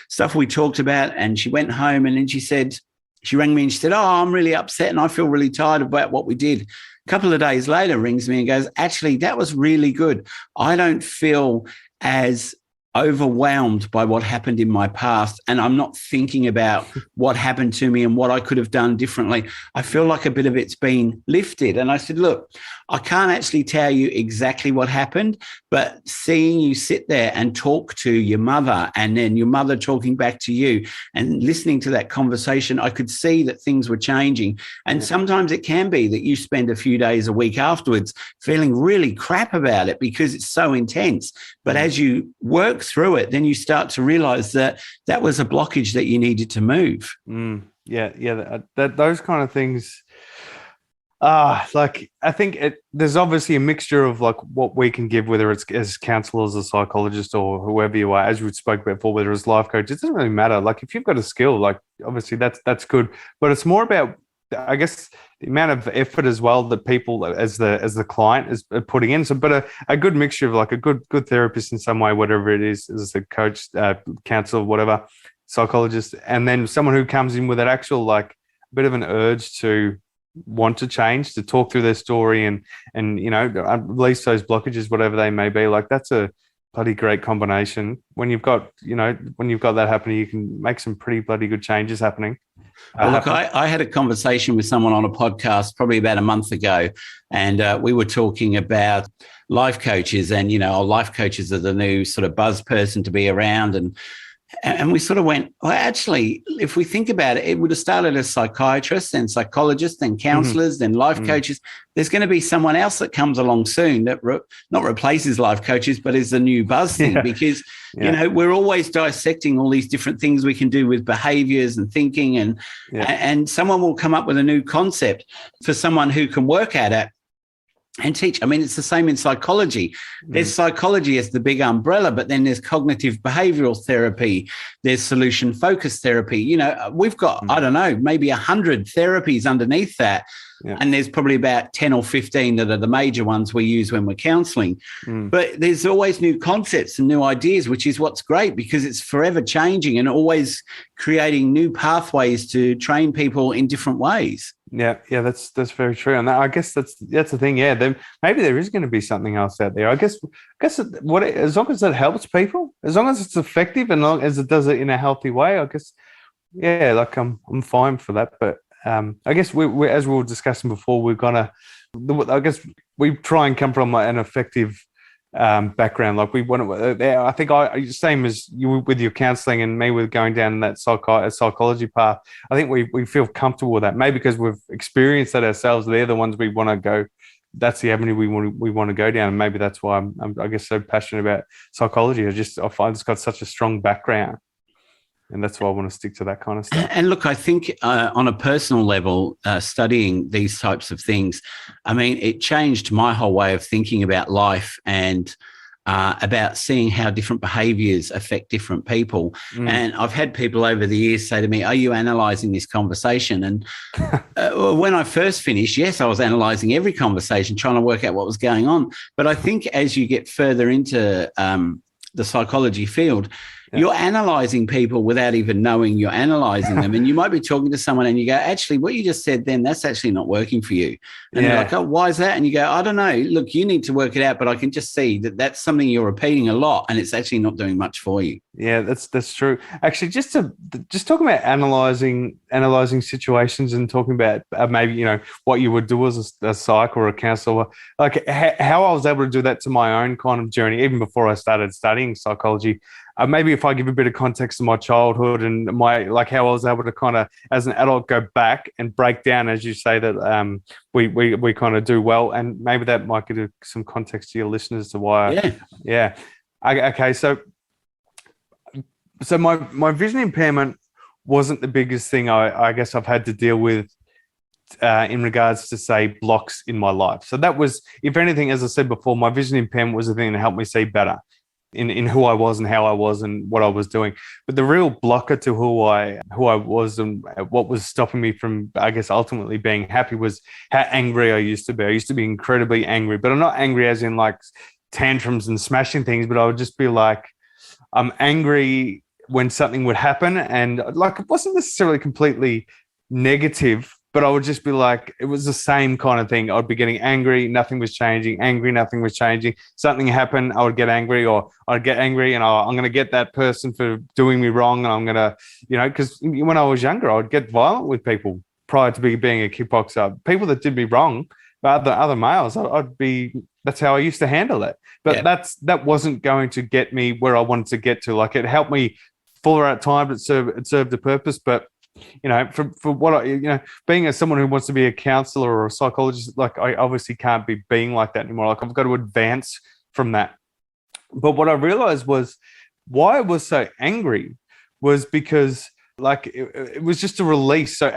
stuff we talked about. And she went home, and then she rang me and she said, I'm really upset and I feel really tired about what we did. A couple of days later, rings me and goes, actually, that was really good. I don't feel as overwhelmed by what happened in my past, and I'm not thinking about what happened to me and what I could have done differently. I feel like a bit of it's been lifted. And I said, look, I can't actually tell you exactly what happened, but seeing you sit there and talk to your mother, and then your mother talking back to you, and listening to that conversation, I could see that things were changing. And sometimes it can be that you spend a few days, a week afterwards feeling really crap about it because it's so intense. But as you work through it, then you start to realize that that was a blockage that you needed to move. Those kind of things. Like I think there's obviously a mixture of like what we can give, whether it's as counselors or psychologists or whoever you are, as we spoke about before, whether it's life coach, it doesn't really matter. Like if you've got a skill, like obviously that's good, but it's more about I guess the amount of effort as well that people as the client is putting in. So, but a good mixture of like a good therapist in some way, whatever it is as a coach, counselor, whatever, psychologist, and then someone who comes in with an actual like bit of an urge to want to change, to talk through their story and release those blockages, whatever they may be. Like that's a bloody great combination. When you've got that happening, you can make some pretty bloody good changes happening. Well, look, I had a conversation with someone on a podcast probably about a month ago, and we were talking about life coaches, and life coaches are the new sort of buzz person to be around, and we sort of went, well, actually, if we think about it, it would have started as psychiatrists, then psychologists, then counsellors, then life coaches. There's going to be someone else that comes along soon that not replaces life coaches, but is the new buzz thing because, we're always dissecting all these different things we can do with behaviours and thinking and someone will come up with a new concept for someone who can work at it and teach. I mean, it's the same in psychology. There's psychology as the big umbrella, but then there's cognitive behavioral therapy. There's solution-focused therapy. We've got, I don't know, maybe 100 therapies underneath that. Yeah. And there's probably about 10 or 15 that are the major ones we use when we're counselling. But there's always new concepts and new ideas, which is what's great because it's forever changing and always creating new pathways to train people in different ways. Yeah, that's very true, and I guess that's the thing. Yeah, then maybe there is going to be something else out there. I guess as long as it helps people, as long as it's effective, and long as it does it in a healthy way, I guess. Yeah, like I'm fine for that. But I guess we as we were discussing before, I guess we try and come from an effective background. Like we want to, I think same as you with your counselling and me with going down that psychology path. I think we feel comfortable with that. Maybe because we've experienced that ourselves. They're the ones we want to go. That's the avenue we want to go down. And maybe that's why I'm I guess so passionate about psychology. I find it's got such a strong background. And that's why I want to stick to that kind of stuff. And look, I think on a personal level, studying these types of things, I mean, it changed my whole way of thinking about life and about seeing how different behaviours affect different people. And I've had people over the years say to me, are you analysing this conversation? And when I first finished, yes, I was analysing every conversation, trying to work out what was going on. But I think as you get further into the psychology field, you're analysing people without even knowing you're analysing them. And you might be talking to someone and you go, actually, what you just said then, that's actually not working for you. And they're like, oh, why is that? And you go, I don't know. Look, you need to work it out, but I can just see that that's something you're repeating a lot and it's actually not doing much for you. Yeah, that's true. Actually, just talking about analysing situations and talking about maybe, what you would do as a psych or a counsellor, like how I was able to do that to my own kind of journey, even before I started studying psychology. Maybe if I give a bit of context to my childhood and my how I was able to kind of, as an adult, go back and break down, as you say, that we kind of do well, and maybe that might give some context to your listeners to why. Okay, so my vision impairment wasn't the biggest thing I guess I've had to deal with in regards to, say, blocks in my life. So that was, if anything, as I said before, my vision impairment was the thing that helped me see better in who I was and how I was and what I was doing. But the real blocker to who I was and what was stopping me from, I guess, ultimately being happy was how angry I used to be. I used to be incredibly angry, but I'm not angry as in like tantrums and smashing things, but I would just be like, I'm angry when something would happen, and like it wasn't necessarily completely negative, but I would just be like, it was the same kind of thing. I'd be getting angry, nothing was changing, angry, nothing was changing. Something happened, I would get angry, or I'd get angry and I'm going to get that person for doing me wrong. And I'm going to, because when I was younger, I would get violent with people prior to being a kickboxer. People that did me wrong, but other males, that's how I used to handle it. But that wasn't going to get me where I wanted to get to. Like, it helped me for that time, it served a purpose, but for what being someone who wants to be a counselor or a psychologist, like I obviously can't be being like that anymore. Like, I've got to advance from that. But what I realized was why I was so angry was because, like, it was just a release. So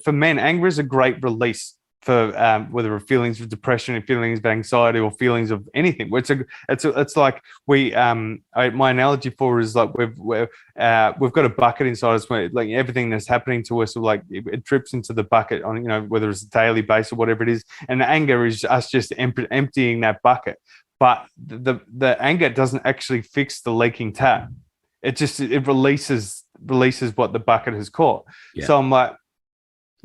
for men, anger is a great release whether it's feelings of depression, feelings of anxiety, or feelings of anything. It's like my analogy for it is like we've got a bucket inside us where like everything that's happening to us, like it drips into the bucket on, whether it's a daily basis or whatever it is, and the anger is us just emptying that bucket. But the anger doesn't actually fix the leaking tap. It releases what the bucket has caught. Yeah. So I'm like,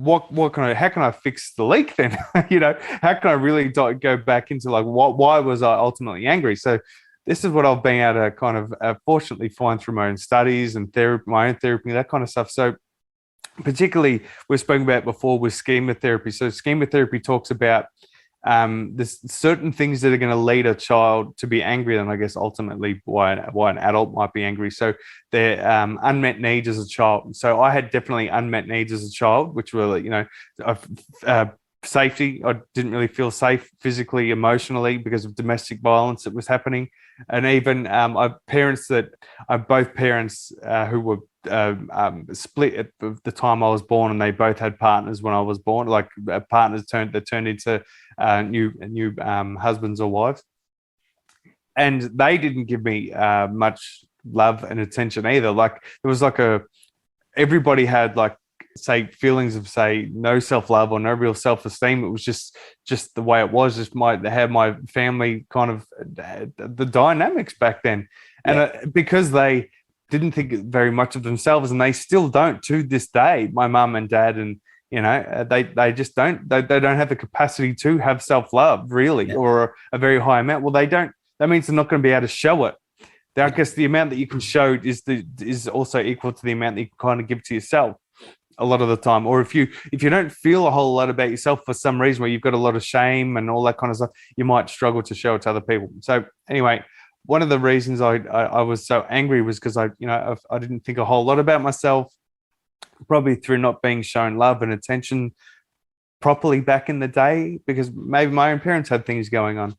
how can I fix the leak then? How can I really go back into like why was I ultimately angry? So this is what I've been able to kind of fortunately find through my own studies and my own therapy, that kind of stuff. So particularly we've spoken about before with schema therapy. So schema therapy talks about there's certain things that are going to lead a child to be angry, and I guess ultimately why an adult might be angry. So they're unmet needs as a child. So I had definitely unmet needs as a child, which were safety. I didn't really feel safe physically, emotionally because of domestic violence that was happening, and even both parents who were split at the time I was born, and they both had partners when I was born. Like partners turned into new husbands or wives, and they didn't give me much love and attention either. Like there was everybody had like feelings of no self-love or no real self-esteem. It was just the way it was. Just my family kind of the dynamics back then, and because they didn't think very much of themselves, and they still don't to this day. My mum and dad, and they just don't. They don't have the capacity to have self-love really, or a very high amount. Well, they don't. That means they're not going to be able to show it. I guess the amount that you can show is also equal to the amount that you can kind of give to yourself a lot of the time. Or if you don't feel a whole lot about yourself for some reason, where you've got a lot of shame and all that kind of stuff, you might struggle to show it to other people. So anyway, one of the reasons I was so angry was because I didn't think a whole lot about myself, probably through not being shown love and attention properly back in the day, because maybe my own parents had things going on.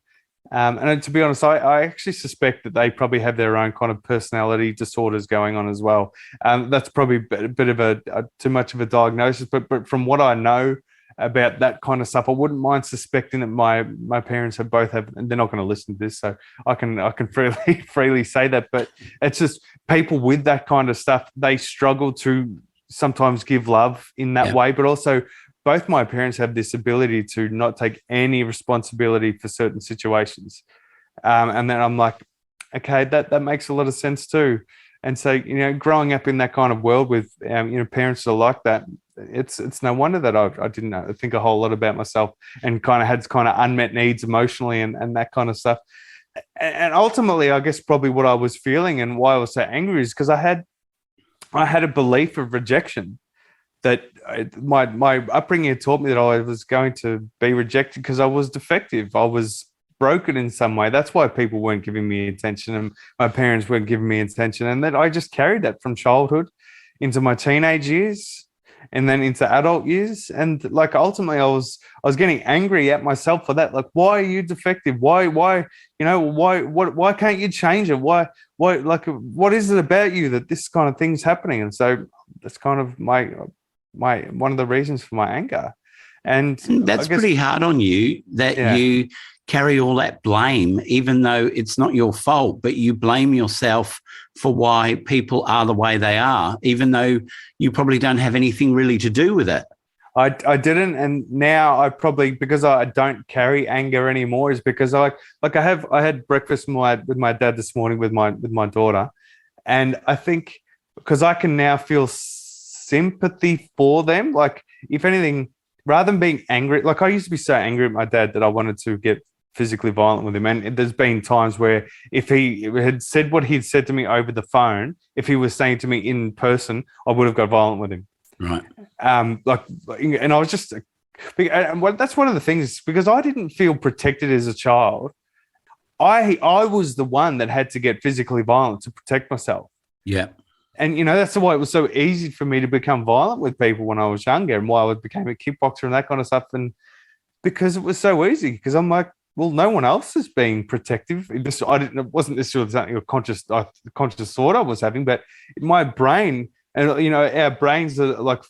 And to be honest, I actually suspect that they probably have their own kind of personality disorders going on as well. That's probably a bit of a too much of a diagnosis, but from what I know about that kind of stuff, I wouldn't mind suspecting that my parents and they're not going to listen to this, so I can freely say that. But it's just people with that kind of stuff, they struggle to sometimes give love in that way, but also both my parents have this ability to not take any responsibility for certain situations. And then I'm like, okay, that makes a lot of sense too. And so, growing up in that kind of world with, parents that are like that, it's no wonder that I didn't think a whole lot about myself and kind of had unmet needs emotionally and that kind of stuff. And ultimately, I guess probably what I was feeling and why I was so angry is because I had a belief of rejection. That my upbringing had taught me that I was going to be rejected because I was defective. I was broken in some way. That's why people weren't giving me attention, and my parents weren't giving me attention. And that I just carried that from childhood into my teenage years, and then into adult years. And like ultimately, I was getting angry at myself for that. Like, why are you defective? Why can't you change it? Why what is it about you that this kind of thing's happening? And so that's kind of one of the reasons for my anger. And that's pretty hard on you that you carry all that blame, even though it's not your fault, but you blame yourself for why people are the way they are, even though you probably don't have anything really to do with it. I didn't, and now I probably, because I don't carry anger anymore, is because I had breakfast with my dad this morning with my daughter, and I think because I can now feel sympathy for them. Like, if anything, rather than being angry, like I used to be so angry at my dad that I wanted to get physically violent with him. And there's been times where if he had said what he'd said to me over the phone, if he was saying to me in person, I would have got violent with him. Right. And I was just, and that's one of the things, because I didn't feel protected as a child. I was the one that had to get physically violent to protect myself. Yeah. And, that's why it was so easy for me to become violent with people when I was younger, and why I became a kickboxer and that kind of stuff. And because it was so easy, because I'm like, well, no one else is being protective. It wasn't necessarily something a conscious thought I was having, but my brain, and, our brains are like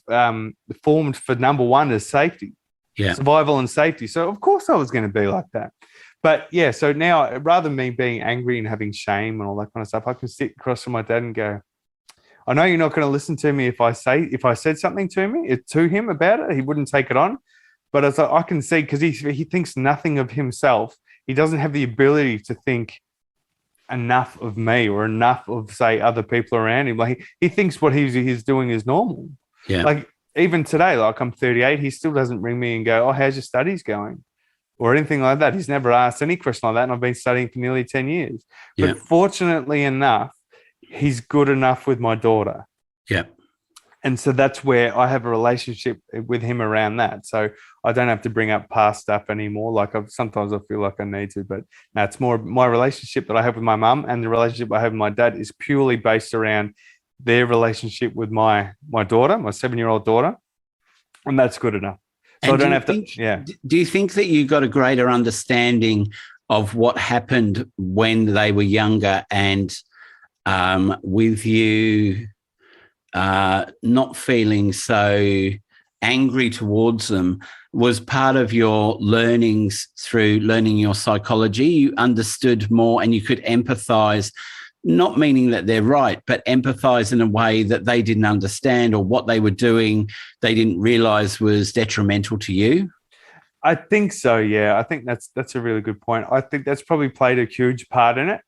formed for number one as safety. Yeah. survival and safety. So of course I was going to be like that. But yeah, so now rather than me being angry and having shame and all that kind of stuff, I can sit across from my dad and go, I know you're not going to listen to me if I said something to him about it, he wouldn't take it on. But as I can see, because he thinks nothing of himself, he doesn't have the ability to think enough of me or enough of, say, other people around him. Like he thinks what he's doing is normal. Yeah. Like even today, like I'm 38, he still doesn't ring me and go, "Oh, how's your studies going?" or anything like that. He's never asked any question like that, and I've been studying for nearly 10 years. Yeah. But fortunately enough, he's good enough with my daughter. Yeah. And so that's where I have a relationship with him around that. So I don't have to bring up past stuff anymore. Like sometimes I feel like I need to, but no, it's more my relationship that I have with my mum and the relationship I have with my dad is purely based around their relationship with my daughter, my 7-year-old daughter. And that's good enough. So And I don't have to, yeah. Do you think that you got a greater understanding of what happened when they were younger and with you not feeling so angry towards them was part of your learnings through learning your psychology? You understood more and you could empathize, not meaning that they're right, but empathize in a way that they didn't understand, or what they were doing they didn't realize was detrimental to you? I think so, yeah. I think that's a really good point. I think that's probably played a huge part in it.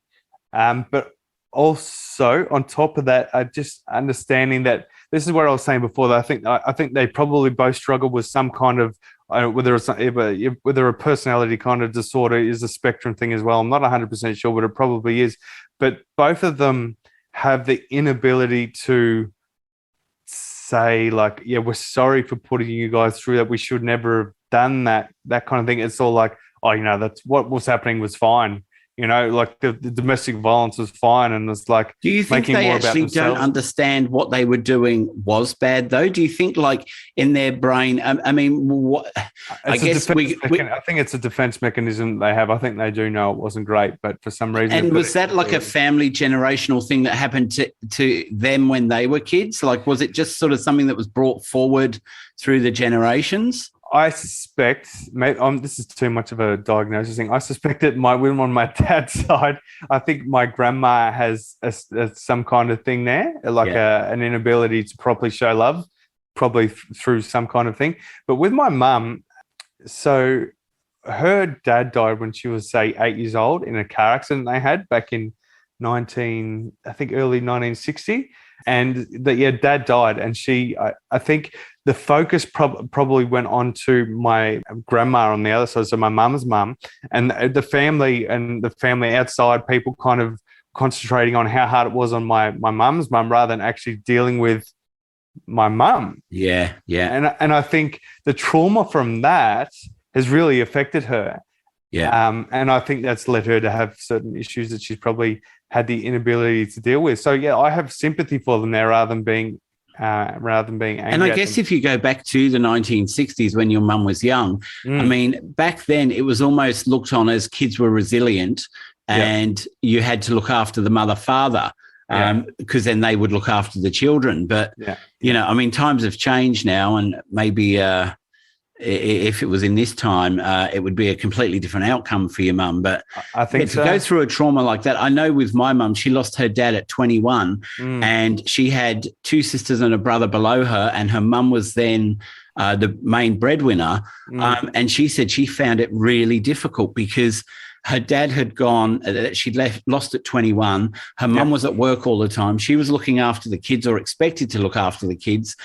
But also on top of that, just understanding that this is what I was saying before, that I think they probably both struggle with some kind of whether a personality kind of disorder is a spectrum thing as well. I'm not 100% sure, but it probably is. But both of them have the inability to say, like, yeah, we're sorry for putting you guys through that. We should never have done that kind of thing. It's all like, oh, that's what was happening was fine. Like the domestic violence was fine, and it's like, do you think they actually don't understand what they were doing was bad, though? Do you think, like, in their brain? I mean, what? I guess I think it's a defense mechanism they have. I think they do know it wasn't great, but for some reason. And was that like a family generational thing that happened to them when they were kids? Like, was it just sort of something that was brought forward through the generations? I suspect, this is too much of a diagnosis thing. I suspect that on my dad's side, I think my grandma has some kind of thing there, like an inability to properly show love, probably through some kind of thing. But with my mum, so her dad died when she was, say, 8 years old in a car accident they had back in early 1960. And dad died, and I think the focus probably went on to my grandma on the other side, so my mum's mum, and the family outside, people kind of concentrating on how hard it was on my mum's mum rather than actually dealing with my mum. Yeah. And I think the trauma from that has really affected her. Yeah. And I think that's led her to have certain issues that she's probably had the inability to deal with. So yeah, I have sympathy for them there rather than being angry. And I guess if you go back to the 1960s when your mum was young, I mean, back then it was almost looked on as kids were resilient and you had to look after the mother, father, because then they would look after the children. But, I mean, times have changed now, and maybe if it was in this time, it would be a completely different outcome for your mum. But I think to go through a trauma like that, I know with my mum, she lost her dad at 21 and she had 2 sisters and a brother below her, and her mum was then the main breadwinner. And she said she found it really difficult because her dad had gone, she'd lost at 21. Her mum was at work all the time. She was looking after the kids, or expected to look after the kids.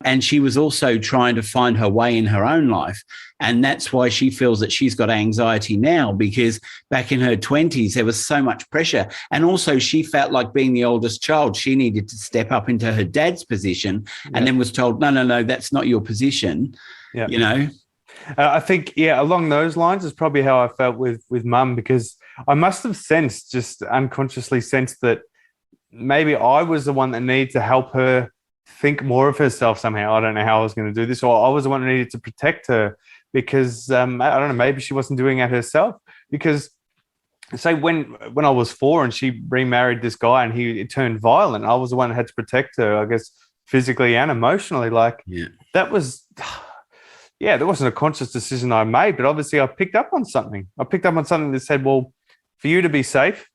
And she was also trying to find her way in her own life. And that's why she feels that she's got anxiety now, because back in her 20s, there was so much pressure. And also she felt like, being the oldest child, she needed to step up into her dad's position and then was told, no, that's not your position, I think, along those lines is probably how I felt with mum, because I must have just unconsciously sensed that maybe I was the one that needed to help her think more of herself somehow. I don't know how I was going to do this, or I was the one that needed to protect her because, I don't know, maybe she wasn't doing it herself. Because, say, when I was 4 and she remarried this guy and he turned violent, I was the one that had to protect her, I guess, physically and emotionally. Like, that was... yeah, there wasn't a conscious decision I made, but obviously I picked up on something. I picked up on something that said, well, for you to be safe,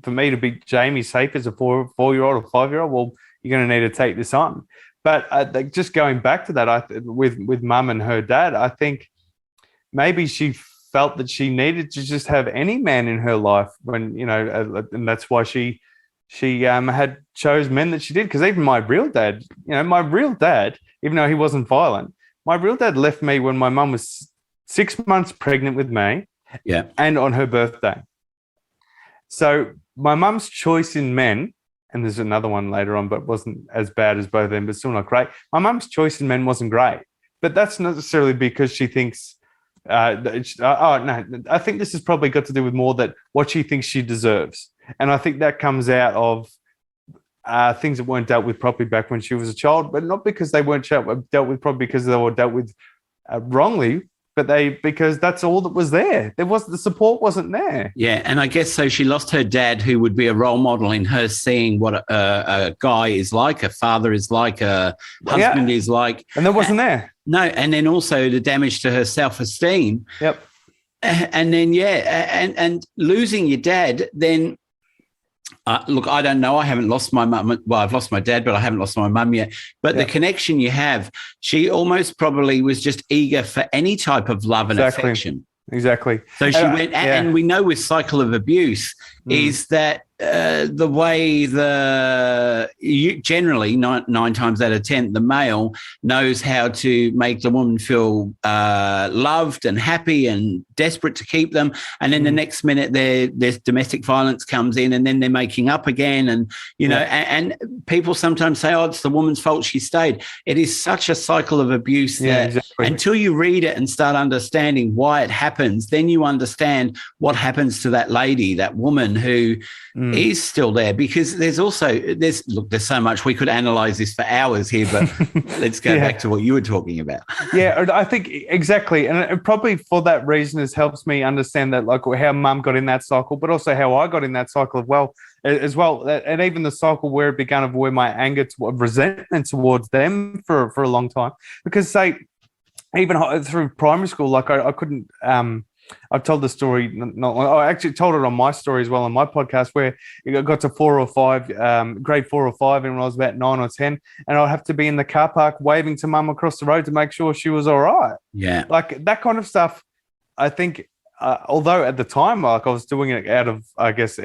for me to be Jamie safe as a 4-year-old or 5-year-old, well, you're going to need to take this on. But just going back to that, with mum and her dad, I think maybe she felt that she needed to just have any man in her life when, and that's why she had chose men that she did. Because even my real dad, even though he wasn't violent, my real dad left me when my mum was 6 months pregnant with me, and on her birthday. So my mum's choice in men, and there's another one later on, but wasn't as bad as both of them, but still not great. My mum's choice in men wasn't great, but that's not necessarily because she thinks. No, I think this has probably got to do with more that what she thinks she deserves, and I think that comes out of things that weren't dealt with properly back when she was a child, but not because they weren't dealt with properly, because they were dealt with wrongly, but because that's all that was there. The support wasn't there. Yeah, and I guess so she lost her dad, who would be a role model in her seeing what a guy is like, a father is like, a husband is like. And that wasn't there. No, and then also the damage to her self-esteem. Yep. And then, and losing your dad, then look, I don't know. I haven't lost my mum. Well, I've lost my dad, but I haven't lost my mum yet. But the connection you have, she almost probably was just eager for any type of love and affection. Exactly. So she went, and we know with cycle of abuse is that the way generally 9 times out of 10, the male knows how to make the woman feel loved and happy and desperate to keep them. And then the next minute there's domestic violence comes in, and then they're making up again. And, and people sometimes say, oh, it's the woman's fault she stayed. It is such a cycle of abuse that until you read it and start understanding why it happens, then you understand what happens to that lady, that woman who is still there. Because there's so much. We could analyze this for hours here, but let's go back to what you were talking about. Yeah, I think exactly. And it probably for that reason it helps me understand that, like, how mum got in that cycle, but also how I got in that cycle as well. And even the cycle where it began of where my anger, resentment towards them for a long time. Because, say, even through primary school, like I couldn't I've told the story, I actually told it on my story as well on my podcast, where it got to 4 or 5, grade 4 or 5, and when I was about 9 or 10, and I'd have to be in the car park waving to mum across the road to make sure she was all right. Yeah. Like that kind of stuff, I think, although at the time, like, I was doing it out of I just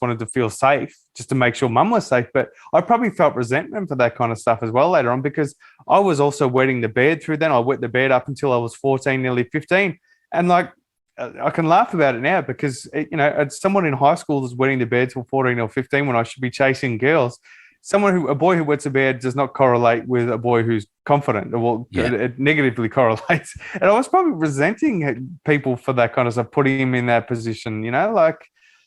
wanted to feel safe, just to make sure mum was safe. But I probably felt resentment for that kind of stuff as well later on, because I was also wetting the bed through then. I wet the bed up until I was 14, nearly 15. And like, I can laugh about it now because, it's someone in high school that's wetting the bed till 14 or 15 when I should be chasing girls. A boy who wets a bed does not correlate with a boy who's confident. It negatively correlates. And I was probably resenting people for that kind of stuff, putting him in that position, like,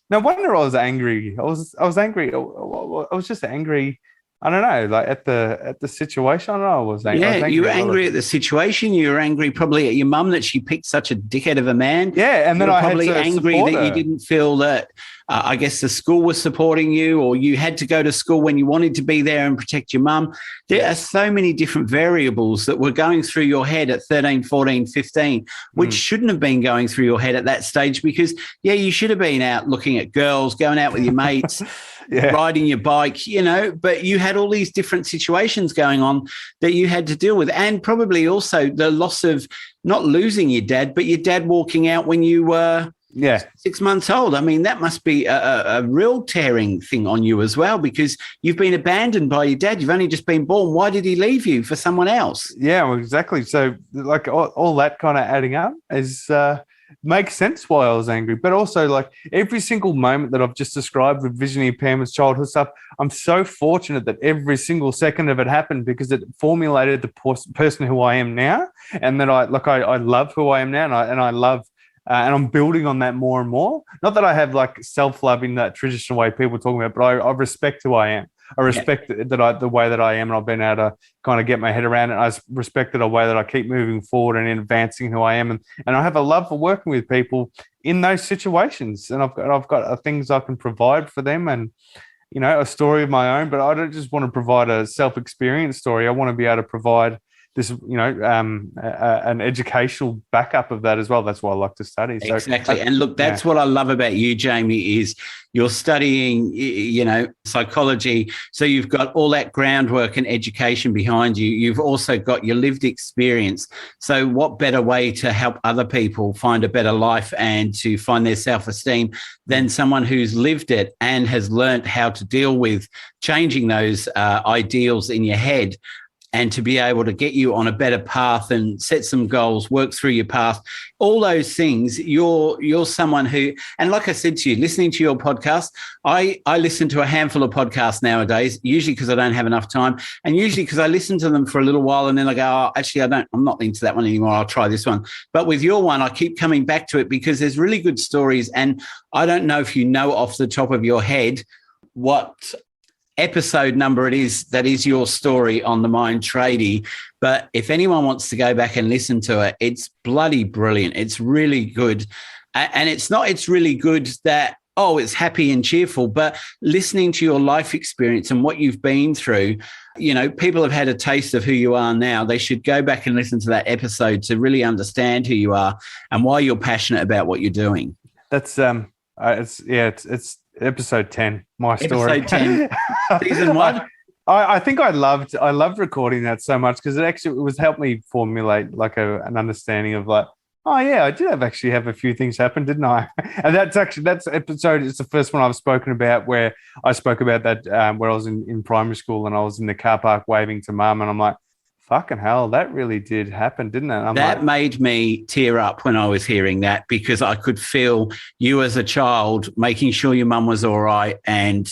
no wonder I was angry. I was angry. I was just angry. I don't know, like at the situation. I don't know. I was angry. Yeah, you were angry at the situation. You were angry probably at your mum that she picked such a dickhead of a man. Yeah, and then I probably had to angry that you didn't feel that. I guess the school was supporting you, or you had to go to school when you wanted to be there and protect your mum. There are so many different variables that were going through your head at 13, 14, 15, which shouldn't have been going through your head at that stage, because, you should have been out looking at girls, going out with your mates, riding your bike, but you had all these different situations going on that you had to deal with. And probably also the loss of not losing your dad, but your dad walking out when you were 6 months old. I mean, that must be a real tearing thing on you as well, because you've been abandoned by your dad. You've only just been born. Why did he leave you for someone else? Yeah, well, exactly. So, like, all that kind of adding up is makes sense why I was angry. But also, like, every single moment that I've just described with vision impairments, childhood stuff, I'm so fortunate that every single second of it happened, because it formulated the person who I am now, and that I love who I am now, and I love. And I'm building on that more and more. Not that I have like self-love in that traditional way people talking about, but I respect who I am. I respect the way that I am, and I've been able to kind of get my head around it. I respect the way that I keep moving forward and advancing who I am, and I have a love for working with people in those situations. And I've got things I can provide for them, and a story of my own. But I don't just want to provide a self-experience story. I want to be able to provide an educational backup of that as well. That's why I like to study. So exactly. And look, that's what I love about you, Jamie, is you're studying, psychology. So you've got all that groundwork and education behind you. You've also got your lived experience. So what better way to help other people find a better life and to find their self-esteem than someone who's lived it and has learned how to deal with changing those ideals in your head, and to be able to get you on a better path and set some goals, work through your path, all those things. You're someone who, and like I said to you, listening to your podcast, I listen to a handful of podcasts nowadays, usually because I don't have enough time, and usually because I listen to them for a little while and then I go, oh, actually, I'm not into that one anymore. I'll try this one. But with your one, I keep coming back to it because there's really good stories. And I don't know if you know off the top of your head what episode number it is that is your story on the Mind Tradie, but if anyone wants to go back and listen to it, it's bloody brilliant. It's really good. And it's really good that, it's happy and cheerful, but listening to your life experience and what you've been through, people have had a taste of who you are now. They should go back and listen to that episode to really understand who you are and why you're passionate about what you're doing. That's it's episode 10, my story. Episode 10, season 1. I think I loved recording that so much because it was helped me formulate like an understanding of like, oh yeah, I did have a few things happen, didn't I? And that's episode. It's the first one I've spoken about where I spoke about that where I was in primary school and I was in the car park waving to mum and I'm like, fucking hell, that really did happen, didn't it? That made me tear up when I was hearing that because I could feel you as a child making sure your mum was all right, and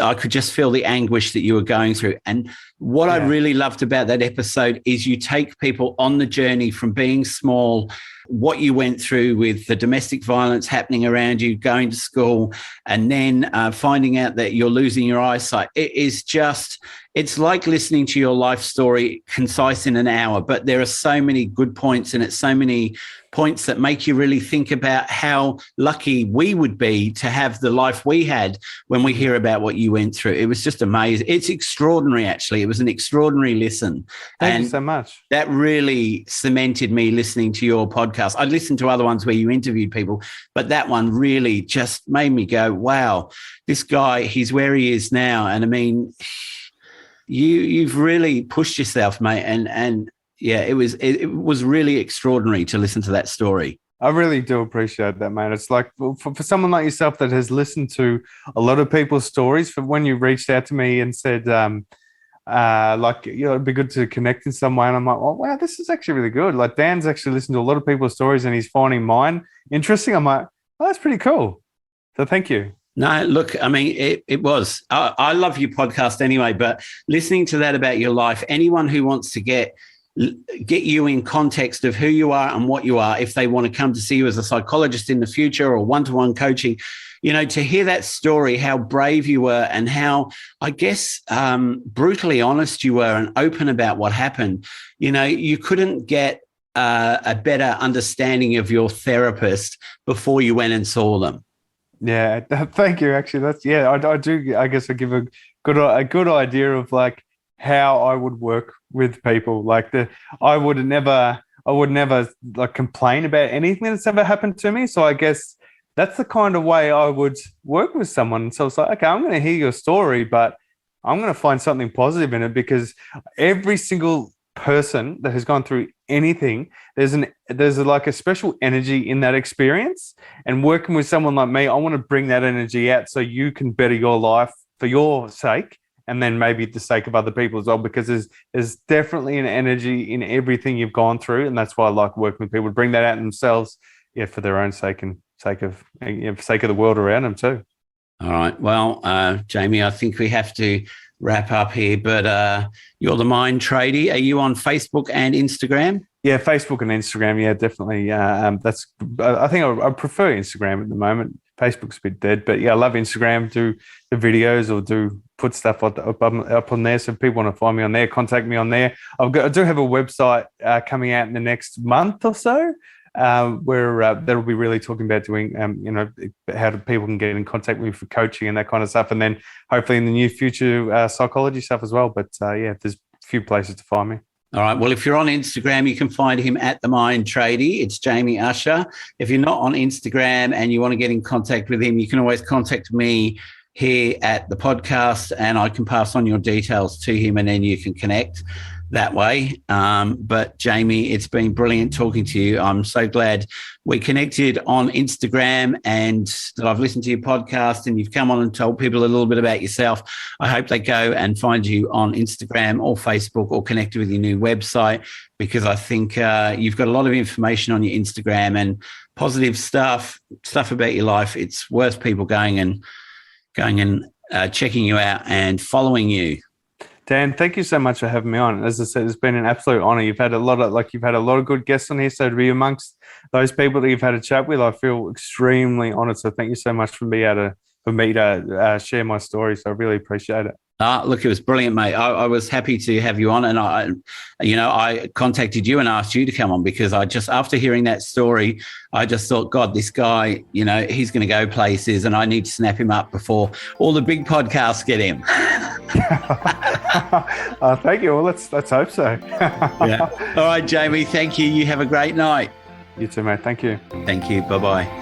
I could just feel the anguish that you were going through. And what I really loved about that episode is you take people on the journey from being small, what you went through with the domestic violence happening around you, going to school, and then finding out that you're losing your eyesight. It's like listening to your life story concise in an hour, but there are so many good points in it, so many points that make you really think about how lucky we would be to have the life we had when we hear about what you went through. It was just amazing. It's extraordinary, actually. It was an extraordinary listen. Thank you so much. That really cemented me listening to your podcast. I'd listened to other ones where you interviewed people, but that one really just made me go, wow, this guy, he's where he is now. And I mean, you've really pushed yourself, mate. And yeah, it was really extraordinary to listen to that story. I really do appreciate that, man. It's like for someone like yourself that has listened to a lot of people's stories, for when you reached out to me and said, it'd be good to connect in some way. And I'm like, oh, wow, this is actually really good. Like Dan's actually listened to a lot of people's stories and he's finding mine interesting. I'm like, oh, that's pretty cool. So thank you. No, look, I mean, it was. I love your podcast anyway, but listening to that about your life, anyone who wants to get you in context of who you are and what you are, if they want to come to see you as a psychologist in the future or one-to-one coaching, to hear that story, how brave you were and how, I guess, brutally honest you were and open about what happened. You couldn't get a better understanding of your therapist before you went and saw them. Yeah, thank you. Actually, I do. I guess I give a good idea of like how I would work with people. Like I would never like complain about anything that's ever happened to me. So I guess that's the kind of way I would work with someone. So it's like, okay, I'm going to hear your story, but I'm going to find something positive in it because every single person that has gone through anything, there's like a special energy in that experience. And working with someone like me, I want to bring that energy out so you can better your life for your sake, and then maybe the sake of other people as well, because there's definitely an energy in everything you've gone through, and that's why I like working with people to bring that out in themselves, for their own sake and for sake of the world around them too. All right. Well, Jamie, I think we have to wrap up here, but you're the Mind Tradie. Are you on Facebook and Instagram? Yeah, Facebook and Instagram. Yeah, definitely. I think I prefer Instagram at the moment. Facebook's a bit dead, but yeah, I love Instagram. Do the videos or put stuff up on there. So if people want to find me on there, contact me on there. I do have a website coming out in the next month or so. Where that'll be really talking about doing, how people can get in contact with me for coaching and that kind of stuff. And then hopefully in the near future, psychology stuff as well. But there's a few places to find me. All right. Well, if you're on Instagram, you can find him at The Mind Tradie. It's Jamie Usher. If you're not on Instagram and you want to get in contact with him, you can always contact me here at the podcast and I can pass on your details to him and then you can connect that way. But Jamie, it's been brilliant talking to you. I'm so glad we connected on Instagram and that I've listened to your podcast and you've come on and told people a little bit about yourself. I hope they go and find you on Instagram or Facebook or connect with your new website, because I think you've got a lot of information on your Instagram and positive stuff about your life. It's worth people going and checking you out and following you. Dan, thank you so much for having me on. As I said, it's been an absolute honor. You've had a lot of good guests on here. So to be amongst those people that you've had a chat with, I feel extremely honored. So thank you so much for me to share my story. So I really appreciate it. Look, it was brilliant, mate. I was happy to have you on, and I contacted you and asked you to come on because after hearing that story, I just thought, God, this guy, he's going to go places, and I need to snap him up before all the big podcasts get him. Thank you. Well, let's hope so. Yeah. All right, Jamie. Thank you. You have a great night. You too, mate. Thank you. Thank you. Bye-bye.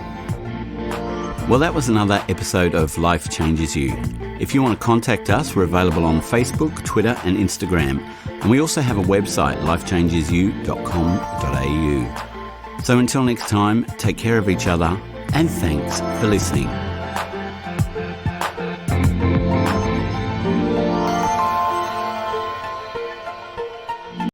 Well, that was another episode of Life Changes You. If you want to contact us, we're available on Facebook, Twitter and Instagram. And we also have a website, lifechangesyou.com.au. So until next time, take care of each other and thanks for listening.